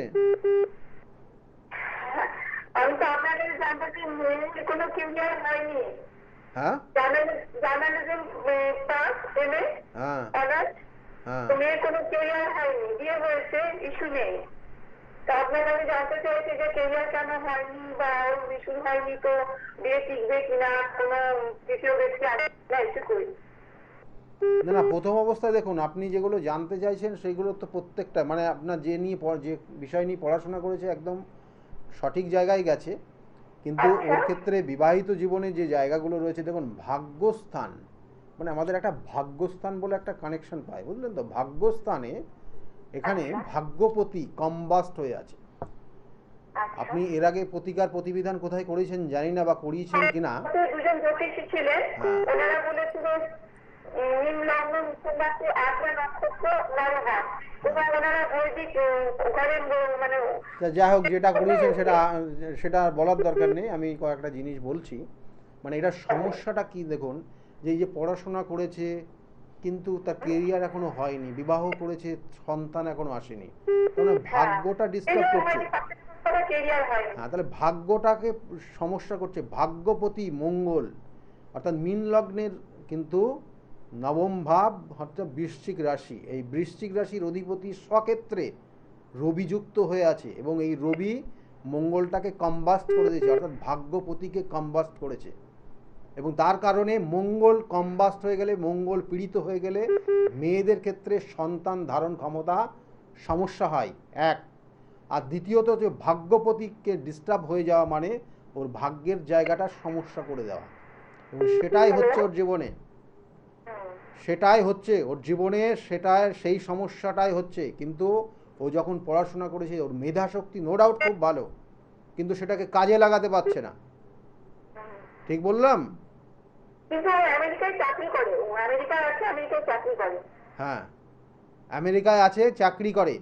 Speaker 1: হ্যাঁ,
Speaker 2: আপনার আমি জানতে চাইছি যে কেরিয়ার কেন হয়নি, বা ইস্যু হয়নি, তো বিয়ে টিকবে কিনা, কোনো তৃতীয় ব্যক্তি একটু করি।
Speaker 1: না, প্রথম অবস্থায় দেখুন, আপনি যেগুলো জানতে চাইছেন সেগুলো তো প্রত্যেকটা, মানে আপনার যে বিষয় নিয়ে পড়াশোনা করেছে একদম সঠিক জায়গায় গেছে, কিন্তু ওর ক্ষেত্রে বিবাহিত জীবনে যে জায়গাগুলো রয়েছে, দেখুন ভাগ্যস্থান, মানে আমাদের একটা ভাগ্যস্থান বলে একটা কানেকশন পায়, বুঝলেন তো? ভাগ্যস্থানে এখানে ভাগ্যপতি কম্বাস্ট হয়ে আছে। আপনি এর আগে প্রতিবিধান কোথায় করেছেন জানি না, বা করিয়েছেন কিনা।
Speaker 2: দুজন জ্যোতিষী ছিলেন, ওনারা বলেছিলেন
Speaker 1: যাই হোক, যেটা করিয়েছেন সেটা বলার দরকার নেই। আমি কয়েকটা জিনিস বলছি, মানে এটা সমস্যাটা কি দেখুন, যে এই যে পড়াশোনা করেছে কিন্তু তার কেরিয়ার এখনো হয়নি, বিবাহ করেছে সন্তান এখনো আসেনি, মানে ভাগ্যটা ডিস্টার্ব করছে। হ্যাঁ, তাহলে ভাগ্যটাকে সমস্যা করছে। ভাগ্যপতি মঙ্গল, অর্থাৎ মীন লগ্নের কিন্তু নবম ভাব হচ্ছে বৃশ্চিক রাশি। এই বৃশ্চিক রাশির অধিপতি স্বক্ষেত্রে রবি যুক্ত হয়ে আছে, এবং এই রবি মঙ্গলটাকে কম্বাস্ট করে দিয়েছে, অর্থাৎ ভাগ্যপতিকে কম্বাস্ট করেছে। এবং তার কারণে মঙ্গল কম্বাস্ট হয়ে গেলে, মঙ্গল পীড়িত হয়ে গেলে মেয়েদের ক্ষেত্রে সন্তান ধারণ ক্ষমতা সমস্যা হয়, এক। আর দ্বিতীয়ত, যে ভাগ্যপতিকে ডিস্টার্ব হয়ে যাওয়া মানে ওর ভাগ্যের জায়গাটা সমস্যা করে দেওয়া, এবং সেটাই হচ্ছে ওর জীবনে, সেই সমস্যাটাই হচ্ছে। কিন্তু ও যখন পড়াশোনা করেছে, ওর মেধাশক্তি নো ডাউট খুব ভালো, কিন্তু সেটাকে কাজে লাগাতে পারছে না। ঠিক বললাম? হ্যাঁ, আমেরিকায় আছে, চাকরি করে।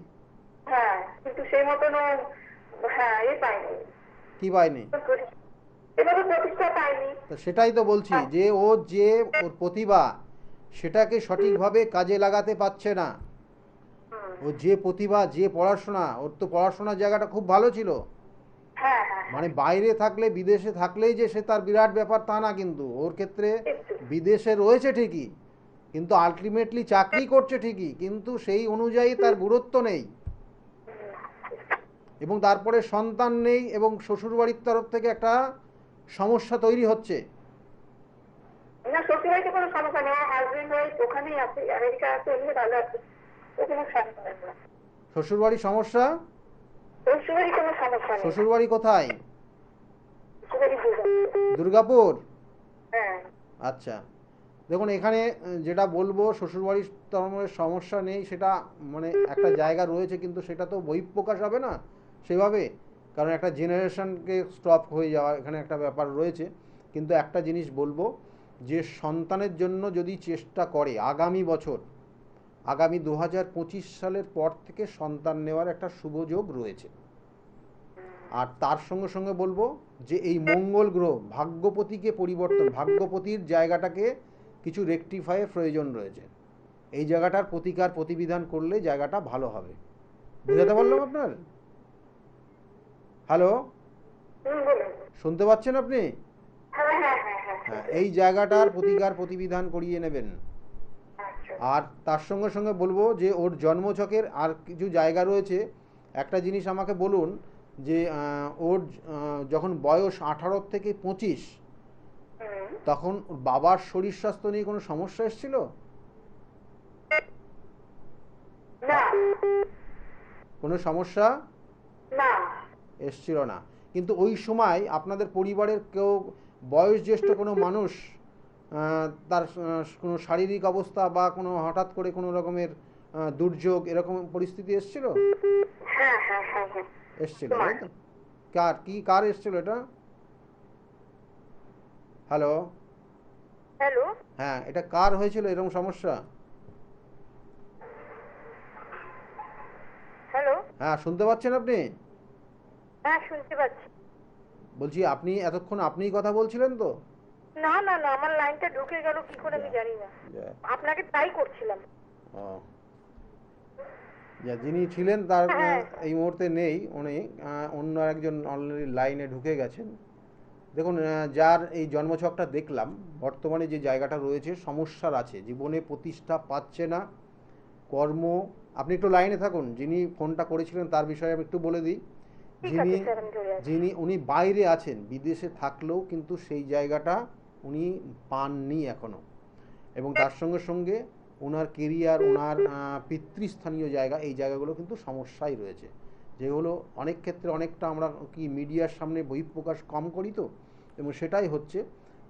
Speaker 2: কিন্তু সেই মতন
Speaker 1: কি পায়নি? সেটাই তো বলছি, যে ওর প্রতিভা সেটাকে সঠিকভাবে কাজে লাগাতে পারছে না। ও যে প্রতিভা, যে পড়াশোনা, ওর তো পড়াশোনার জায়গাটা খুব ভালো ছিল,
Speaker 2: হ্যাঁ হ্যাঁ
Speaker 1: মানে বাইরে থাকলে, বিদেশে থাকলেই যে সে তার বিরাট ব্যাপার তা না, কিন্তু ওর ক্ষেত্রে
Speaker 2: কিন্তু
Speaker 1: বিদেশে রয়েছে ঠিকই, কিন্তু আলটিমেটলি চাকরি করছে ঠিকই, কিন্তু সেই অনুযায়ী তার গুরুত্ব নেই, এবং তারপরে সন্তান নেই, এবং শ্বশুরবাড়ির তরফ থেকে একটা সমস্যা তৈরি হচ্ছে।
Speaker 2: না, শ্বশুরবাড়িতে কোনো সমস্যা নেই, হাজবেন্ড ওয়াইফ ওখানেই আছে, আমেরিকা আছে, এমনি ভালো আছে, ও কোনো সমস্যা নেই।
Speaker 1: শ্বশুরবাড়ির সমস্যা?
Speaker 2: শ্বশুরবাড়ি কোনো সমস্যা নেই।
Speaker 1: শ্বশুরবাড়ি কোথায়?
Speaker 2: শ্বশুরবাড়ি
Speaker 1: দুর্গাপুর?
Speaker 2: হ্যাঁ।
Speaker 1: আচ্ছা, দেখুন এখানে যেটা বলবো, শ্বশুরবাড়ির তরফের সমস্যা নেই, সেটা মানে একটা জায়গা রয়েছে, কিন্তু সেটা তো বহিঃপ্রকাশ হবে না সেভাবে, কারণ একটা জেনারেশনকে স্টপ হয়ে যাওয়া এখানে একটা ব্যাপার রয়েছে। কিন্তু একটা জিনিস বলবো, যে সন্তানের জন্য যদি চেষ্টা করে আগামী বছর, আগামী 2025 সালের পর থেকে সন্তান নেওয়ার একটা শুভযোগ রয়েছে। আর তার সঙ্গে সঙ্গে বলবো যে এই মঙ্গল গ্রহ ভাগ্যপতিকে পরিবর্তন, ভাগ্যপতির জায়গাটাকে কিছু রেকটিফাইয়ের প্রয়োজন রয়েছে, এই জায়গাটার প্রতিকার প্রতিবিধান করলে জায়গাটা ভালো হবে। বুঝাতে পারলাম আপনার? হ্যালো,
Speaker 2: বলুন।
Speaker 1: শুনতে পাচ্ছেন আপনি?
Speaker 2: হ্যাঁ হ্যাঁ হ্যাঁ হ্যাঁ।
Speaker 1: হ্যাঁ, এই জায়গাটার প্রতিকার প্রতিবিধান করিয়ে নেবেন।
Speaker 2: আচ্ছা।
Speaker 1: আর তার সঙ্গে সঙ্গে বলবো যে ওর জন্মছকের আর কিছু জায়গা রয়েছে। একটা জিনিস আমাকে বলুন, যে ওর যখন বয়স 18 থেকে 25, তখন ওর বাবার শরীর স্বাস্থ্য নিয়ে কোনো সমস্যা এসেছিল?
Speaker 2: না
Speaker 1: কোনো সমস্যা
Speaker 2: না।
Speaker 1: এসছিল না, কিন্তু ওই সময় আপনাদের পরিবারের কেউ বয়স জ্যেষ্ঠ কোনো মানুষ তার কোনো শারীরিক অবস্থা বা কোনো হঠাৎ করে কোনো রকমের দুর্যোগ এরকম পরিস্থিতি এসছিল?
Speaker 2: হ্যাঁ হ্যাঁ হ্যাঁ হ্যাঁ।
Speaker 1: এসছিল, তাই তো? কার এসছিল এটা? হ্যালো?
Speaker 2: হ্যালো।
Speaker 1: হ্যাঁ, এটা কার হয়েছিল এরকম সমস্যা?
Speaker 2: হ্যালো।
Speaker 1: হ্যাঁ, শুনতে পাচ্ছেন আপনি?
Speaker 2: হ্যাঁ শুনতে পাচ্ছি।
Speaker 1: বলছি আপনি এতক্ষণ আপনিই কথা বলছিলেন তো?
Speaker 2: না না না, আমার লাইনটা ঢুকে গেল কি করে আমি জানি না, আপনাকে ট্রাই করছিলাম।
Speaker 1: ও, যিনি ছিলেন তার
Speaker 2: হ্যাঁ।
Speaker 1: এই মুহূর্তে নেই, উনি অন্য একজন অলরেডি লাইনে ঢুকে গেছেন। দেখুন, যার এই জন্মছকটা দেখলাম, বর্তমানে যে জায়গাটা রয়েছে সমস্যার আছে, জীবনে প্রতিষ্ঠা পাচ্ছে না, কর্ম। আপনি একটু লাইনে থাকুন, যিনি ফোনটা করেছিলেন তার বিষয়ে আমি একটু বলে দিই।
Speaker 2: ঠিক
Speaker 1: যিনি
Speaker 2: আছে স্যার, আমি চলে আসছি।
Speaker 1: উনি বাইরে আছেন, বিদেশে থাকলেও কিন্তু সেই জায়গাটা উনি পাননি এখনো, এবং তার সঙ্গে সঙ্গে ওনার কেরিয়ার, ওনার পিতৃস্থানীয় জায়গা, এই জায়গাগুলো কিন্তু সমস্যায় রয়েছে, যেগুলো অনেক ক্ষেত্রে অনেকটা আমরা কি মিডিয়ার সামনে বহিঃপ্রকাশ কম করি তো, এবং সেটাই হচ্ছে।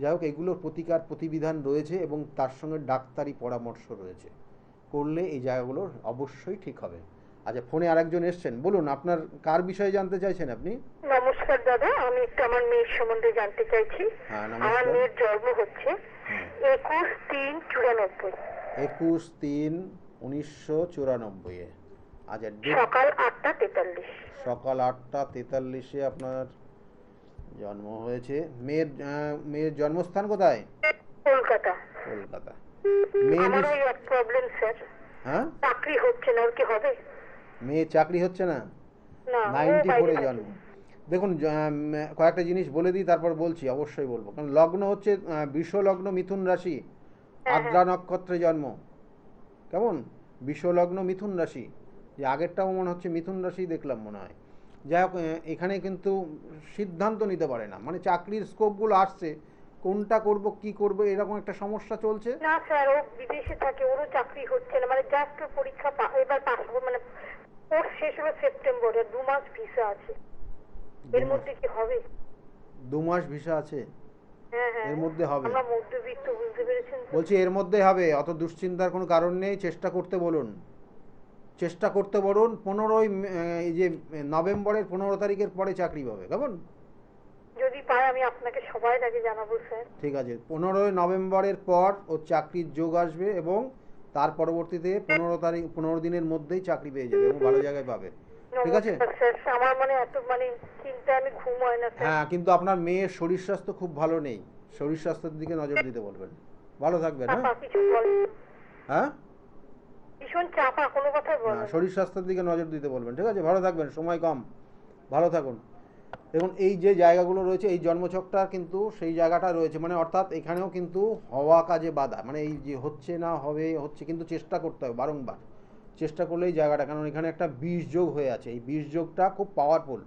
Speaker 1: যাই হোক, এগুলোর প্রতিকার প্রতিবিধান রয়েছে, এবং তার সঙ্গে ডাক্তারি পরামর্শ রয়েছে, করলে এই জায়গাগুলো অবশ্যই ঠিক হবে। আচ্ছা, ফোনে আরেকজন এসছেন, বলুন আপনার কার বিষয়ে জানতে চাইছেন আপনি?
Speaker 2: নমস্কার দাদা, আমি একটু আমার মেয়ের সম্বন্ধে জানতে চাইছি।
Speaker 1: হ্যাঁ,
Speaker 2: আমার
Speaker 1: নমস্কার।
Speaker 2: মেয়ের জন্ম হচ্ছে
Speaker 1: হ্যাঁ,
Speaker 2: 21/3/94,
Speaker 1: 21/3/1994। আচ্ছা,
Speaker 2: সকাল 8টা 43।
Speaker 1: সকাল 8টা 43-এ আপনার জন্ম হয়েছে। মেয়ের জন্মস্থান কোথায়?
Speaker 2: কলকাতা।
Speaker 1: কলকাতা।
Speaker 2: আমার ওই এক প্রবলেম স্যার,
Speaker 1: হ্যাঁ,
Speaker 2: চাকরি হচ্ছে না, ওর কি হবে?
Speaker 1: মেয়ের চাকরি হচ্ছে না?
Speaker 2: না, ও
Speaker 1: 94-এ
Speaker 2: বাইরে
Speaker 1: জন্ম।
Speaker 2: থাকে।
Speaker 1: দেখুন, কয়েকটা জিনিস বলে দিই, তারপর বলছি, অবশ্যই বলবো, কারণ লগ্ন হচ্ছে বৃষ লগ্ন, মিথুন রাশি, আদ্রা নক্ষত্রে জন্ম। কেমন? বৃষ লগ্ন, মিথুন রাশি, যে আগেরটাও মনে হচ্ছে মিথুন রাশি দেখলাম মনে হয়। যাই হোক, এখানে কিন্তু সিদ্ধান্ত নিতে পারে না, মানে চাকরির স্কোপগুলো আসছে, কোনটা করব কি করব এরকম একটা সমস্যা চলছে।
Speaker 2: না স্যার, ও বিদেশে থাকে, ওরও চাকরি হচ্ছে না, মানে জাস্ট পরীক্ষা এবার পাস হবে, মানে কোর্স শেষ হলো সেপ্টেম্বরে, 2 মাস ভিসা আছে, এর মধ্যে কি হবে?
Speaker 1: 2 মাস ভিসা আছে,
Speaker 2: হ্যাঁ হ্যাঁ,
Speaker 1: এর মধ্যে হবে?
Speaker 2: আমরা মধ্যবিত্ত, বুঝতে পেরেছেন তো?
Speaker 1: বলছি এর মধ্যে হবে, অত দুশ্চিন্তার কোনো কারণ নেই, চেষ্টা করতে বলুন, চেষ্টা করতে বলুন। 15ই এই যে নভেম্বরের 15 তারিখের পরে চাকরি পাবে, কেমন?
Speaker 2: যদি পাই আমি আপনাকে সবার আগে জানাবো স্যার।
Speaker 1: ঠিক আছে, 15ই নভেম্বরের পর ওর চাকরির যোগ আসবে, এবং তার পরবর্তীতে 15 দিনের মধ্যেই চাকরি পেয়ে যাবে, এবং ভালো জায়গায় পাবে। ঠিক আছে?
Speaker 2: নমস্কার স্যার, আমার মানে এত মানে চিন্তা, আমি ঘুম হয় না স্যার।
Speaker 1: হ্যাঁ, কিন্তু আপনার মেয়ের শরীর স্বাস্থ্য খুব ভালো নেই, শরীর স্বাস্থ্যের দিকে নজর দিতে বলবেন। ভালো থাকবেন। হ্যাঁ,
Speaker 2: চাপা কিছু বলে,
Speaker 1: হ্যাঁ,
Speaker 2: ভীষণ চাপা, কোনো কথাই বলে
Speaker 1: হ্যাঁ,
Speaker 2: না।
Speaker 1: শরীর স্বাস্থ্যের দিকে নজর দিতে বলবেন। ঠিক আছে, ভালো থাকবেন, সময় কম, ভালো থাকুন। দেখুন এই যে জায়গাগুলো রয়েছে এই জন্মছকটা কিন্তু সেই জায়গাটা রয়েছে, মানে অর্থাৎ এখানেও কিন্তু হওয়া কাজে বাধা, মানে এই যে হচ্ছে না হবে হচ্ছে, কিন্তু চেষ্টা করতে হবে বারংবার, চেষ্টা করলেই জায়গাটা, কারণ এখানে একটা বিষ যোগ হয়ে আছে, এই বিষ যোগটা খুব পাওয়ারফুল,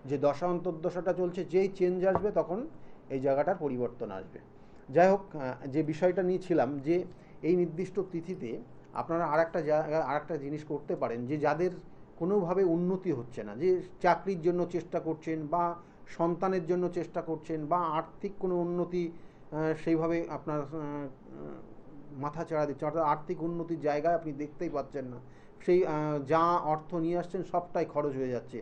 Speaker 1: যে দশা অন্তর্দশাটা চলছে, যেই চেঞ্জ আসবে তখন এই জায়গাটার পরিবর্তন আসবে। যাই হোক, যে বিষয়টা নিয়েছিলাম যে এই নির্দিষ্ট তিথিতে আপনারা আরেকটা জায়গা আরেকটা জিনিস করতে পারেন, যে যাদের কোনোভাবে উন্নতি হচ্ছে না, যে চাকরির জন্য চেষ্টা করছেন বা সন্তানের জন্য চেষ্টা করছেন বা আর্থিক কোনো উন্নতি সেইভাবে আপনার মাথা চাড়া দিচ্ছে, অর্থাৎ আর্থিক উন্নতির জায়গায় আপনি দেখতেই পাচ্ছেন না, সেই যা অর্থ নিয়ে আসছেন সবটাই খরচ হয়ে যাচ্ছে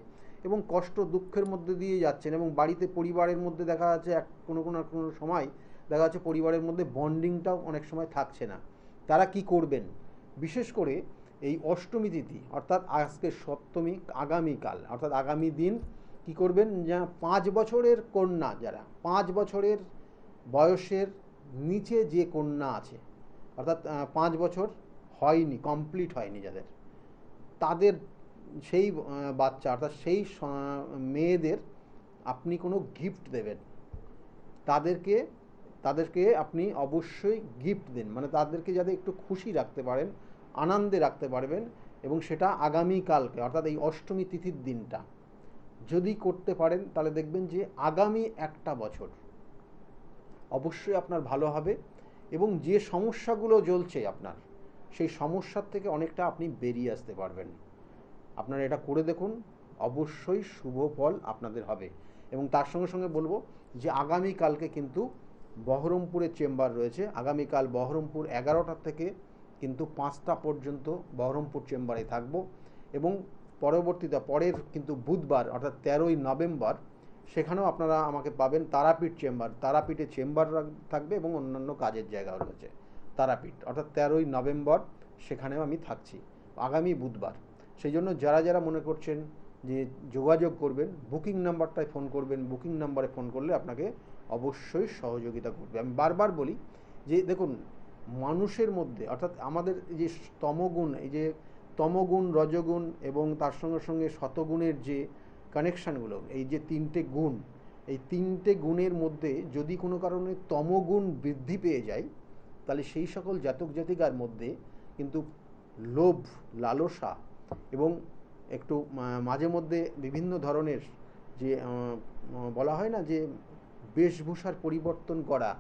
Speaker 1: এবং কষ্ট দুঃখের মধ্যে দিয়ে যাচ্ছেন, এবং বাড়িতে পরিবারের মধ্যে দেখা যাচ্ছে কোনো কোনো কোনো সময় দেখা যাচ্ছে পরিবারের মধ্যে বন্ডিংটাও অনেক সময় থাকছে না। তারা কি করবেন? বিশেষ করে এই অষ্টমী তিথি অর্থাৎ আজকে সপ্তমী, আগামীকাল অর্থাৎ আগামী দিন কি করবেন, যা 5 বছরের কন্যা, যারা 5 বছরের বয়সের নিচে যে কন্যা আছে, অর্থাৎ 5 বছর হয়নি, কমপ্লিট হয়নি যাদের, তাদের সেই বাচ্চা অর্থাৎ সেই মেয়েদের আপনি কোনো গিফট দেবেন, তাদেরকে তাদেরকে আপনি অবশ্যই গিফট দিন, মানে তাদেরকে যাতে একটু খুশি রাখতে পারেন, আনন্দে রাখতে পারবেন, এবং সেটা আগামীকালকে অর্থাৎ এই অষ্টমী তিথির দিনটা যদি করতে পারেন, তাহলে দেখবেন যে আগামী একটা বছর অবশ্যই আপনার ভালো হবে, এবং যে সমস্যাগুলো জ্বলছে আপনার, সেই সমস্যার থেকে অনেকটা আপনি বেরিয়ে আসতে পারবেন। আপনারা এটা করে দেখুন, অবশ্যই শুভ ফল আপনাদের হবে। এবং তার সঙ্গে সঙ্গে বলবো যে আগামীকালকে কিন্তু বহরমপুরের চেম্বার রয়েছে, আগামীকাল বহরমপুর 11টা থেকে কিন্তু 5টা পর্যন্ত বহরমপুর চেম্বারে থাকবো, এবং পরবর্তীতে পরের কিন্তু বুধবার অর্থাৎ 13ই নভেম্বর সেখানেও আপনারা আমাকে পাবেন তারাপীঠ চেম্বার, তারাপীঠে চেম্বার থাকবে এবং অন্যান্য কাজের জায়গাও রয়েছে। তারাপীঠ অর্থাৎ 13ই নভেম্বর সেখানেও আমি থাকছি আগামী বুধবার। সেই জন্য যারা যারা মনে করছেন যে যোগাযোগ করবেন, বুকিং নাম্বারটায় ফোন করবেন, বুকিং নাম্বারে ফোন করলে আপনাকে অবশ্যই সহযোগিতা করবে। আমি বারবার বলি যে দেখুন, মানুষের মধ্যে অর্থাৎ আমাদের এই যে তমগুণ, এই যে তমগুণ, রজগুণ এবং তার সঙ্গে সঙ্গে শতগুণের যে কানেকশানগুলো, এই যে 3টে গুণ, এই 3টে গুণের মধ্যে যদি কোনো কারণে তমগুণ বৃদ্ধি পেয়ে যায়, তাহলে সেই সকল জাতক জাতিকার মধ্যে কিন্তু লোভ, লালসা এবং একটু মাঝে মধ্যে বিভিন্ন ধরনের যে বলা হয় না যে বেশভূষার পরিবর্তন করা,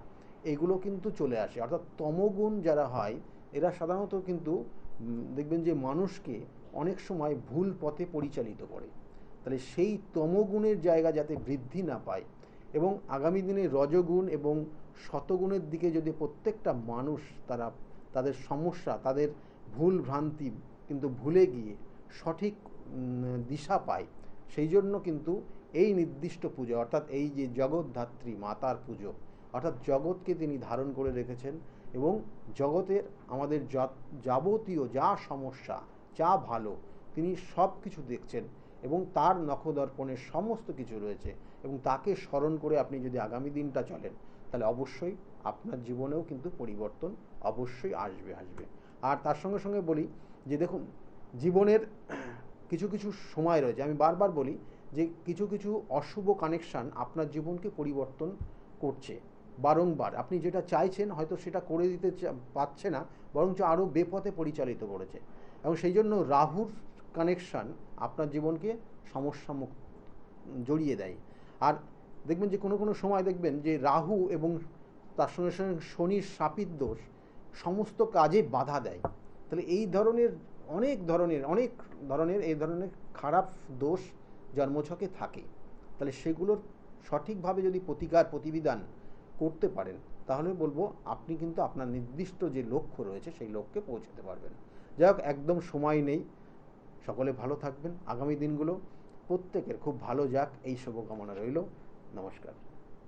Speaker 1: এগুলো কিন্তু চলে আসে। অর্থাৎ তমগুণ যারা হয় এরা সাধারণত কিন্তু দেখবেন যে মানুষকে অনেক সময় ভুল পথে পরিচালিত করে। তাহলে সেই তমগুণের জায়গা যাতে বৃদ্ধি না পায়, এবং আগামী দিনে রজগুণ এবং শতগুণের দিকে যদি প্রত্যেকটা মানুষ তারা তাদের সমস্যা, তাদের ভুল ভ্রান্তি কিন্তু ভুলে গিয়ে সঠিক দিশা পায়, সেই জন্য কিন্তু এই নির্দিষ্ট পুজো অর্থাৎ এই যে জগৎধাত্রী মাতার পুজো, অর্থাৎ জগৎকে তিনি ধারণ করে রেখেছেন এবং জগতের আমাদের যাবতীয় যা সমস্যা, যা ভালো, তিনি সব কিছু দেখছেন এবং তার নখদর্পণে সমস্ত কিছু রয়েছে, এবং তাকে স্মরণ করে আপনি যদি আগামী দিনটা চলেন, তাহলে অবশ্যই আপনার জীবনেও কিন্তু পরিবর্তন অবশ্যই আসবে। আর তার সঙ্গে সঙ্গে বলি যে দেখুন, জীবনের কিছু কিছু সময় রয়েছে, আমি বারবার বলি যে কিছু কিছু অশুভ কানেকশান আপনার জীবনকে পরিবর্তন করছে বারংবার। আপনি যেটা চাইছেন হয়তো সেটা করে দিতে পারছে না, বরঞ্চ আরও বেপথে পরিচালিত করেছে, এবং সেই জন্য রাহুর কানেকশান আপনার জীবনকে সমস্যা জড়িয়ে দেয়। আর দেখবেন যে কোনো কোনো সময় দেখবেন যে রাহু এবং তার সঙ্গে সঙ্গে শনির শাপিত দোষ সমস্ত কাজে বাধা দেয়। তাহলে এই ধরনের অনেক ধরনের এই ধরনের খারাপ দোষ জন্মছকে থাকে, তাহলে সেগুলোর সঠিকভাবে যদি প্রতিবিধান করতে পারেন, তাহলে বলবো আপনি কিন্তু আপনার নির্দিষ্ট যে লক্ষ্য রয়েছে সেই লক্ষ্যে পৌঁছতে পারবেন। যাই হোক, একদম সময় নেই, সকলে ভালো থাকবেন, আগামী দিনগুলো প্রত্যেকের খুব ভালো যাক এই শুভকামনা রইল। নমস্কার।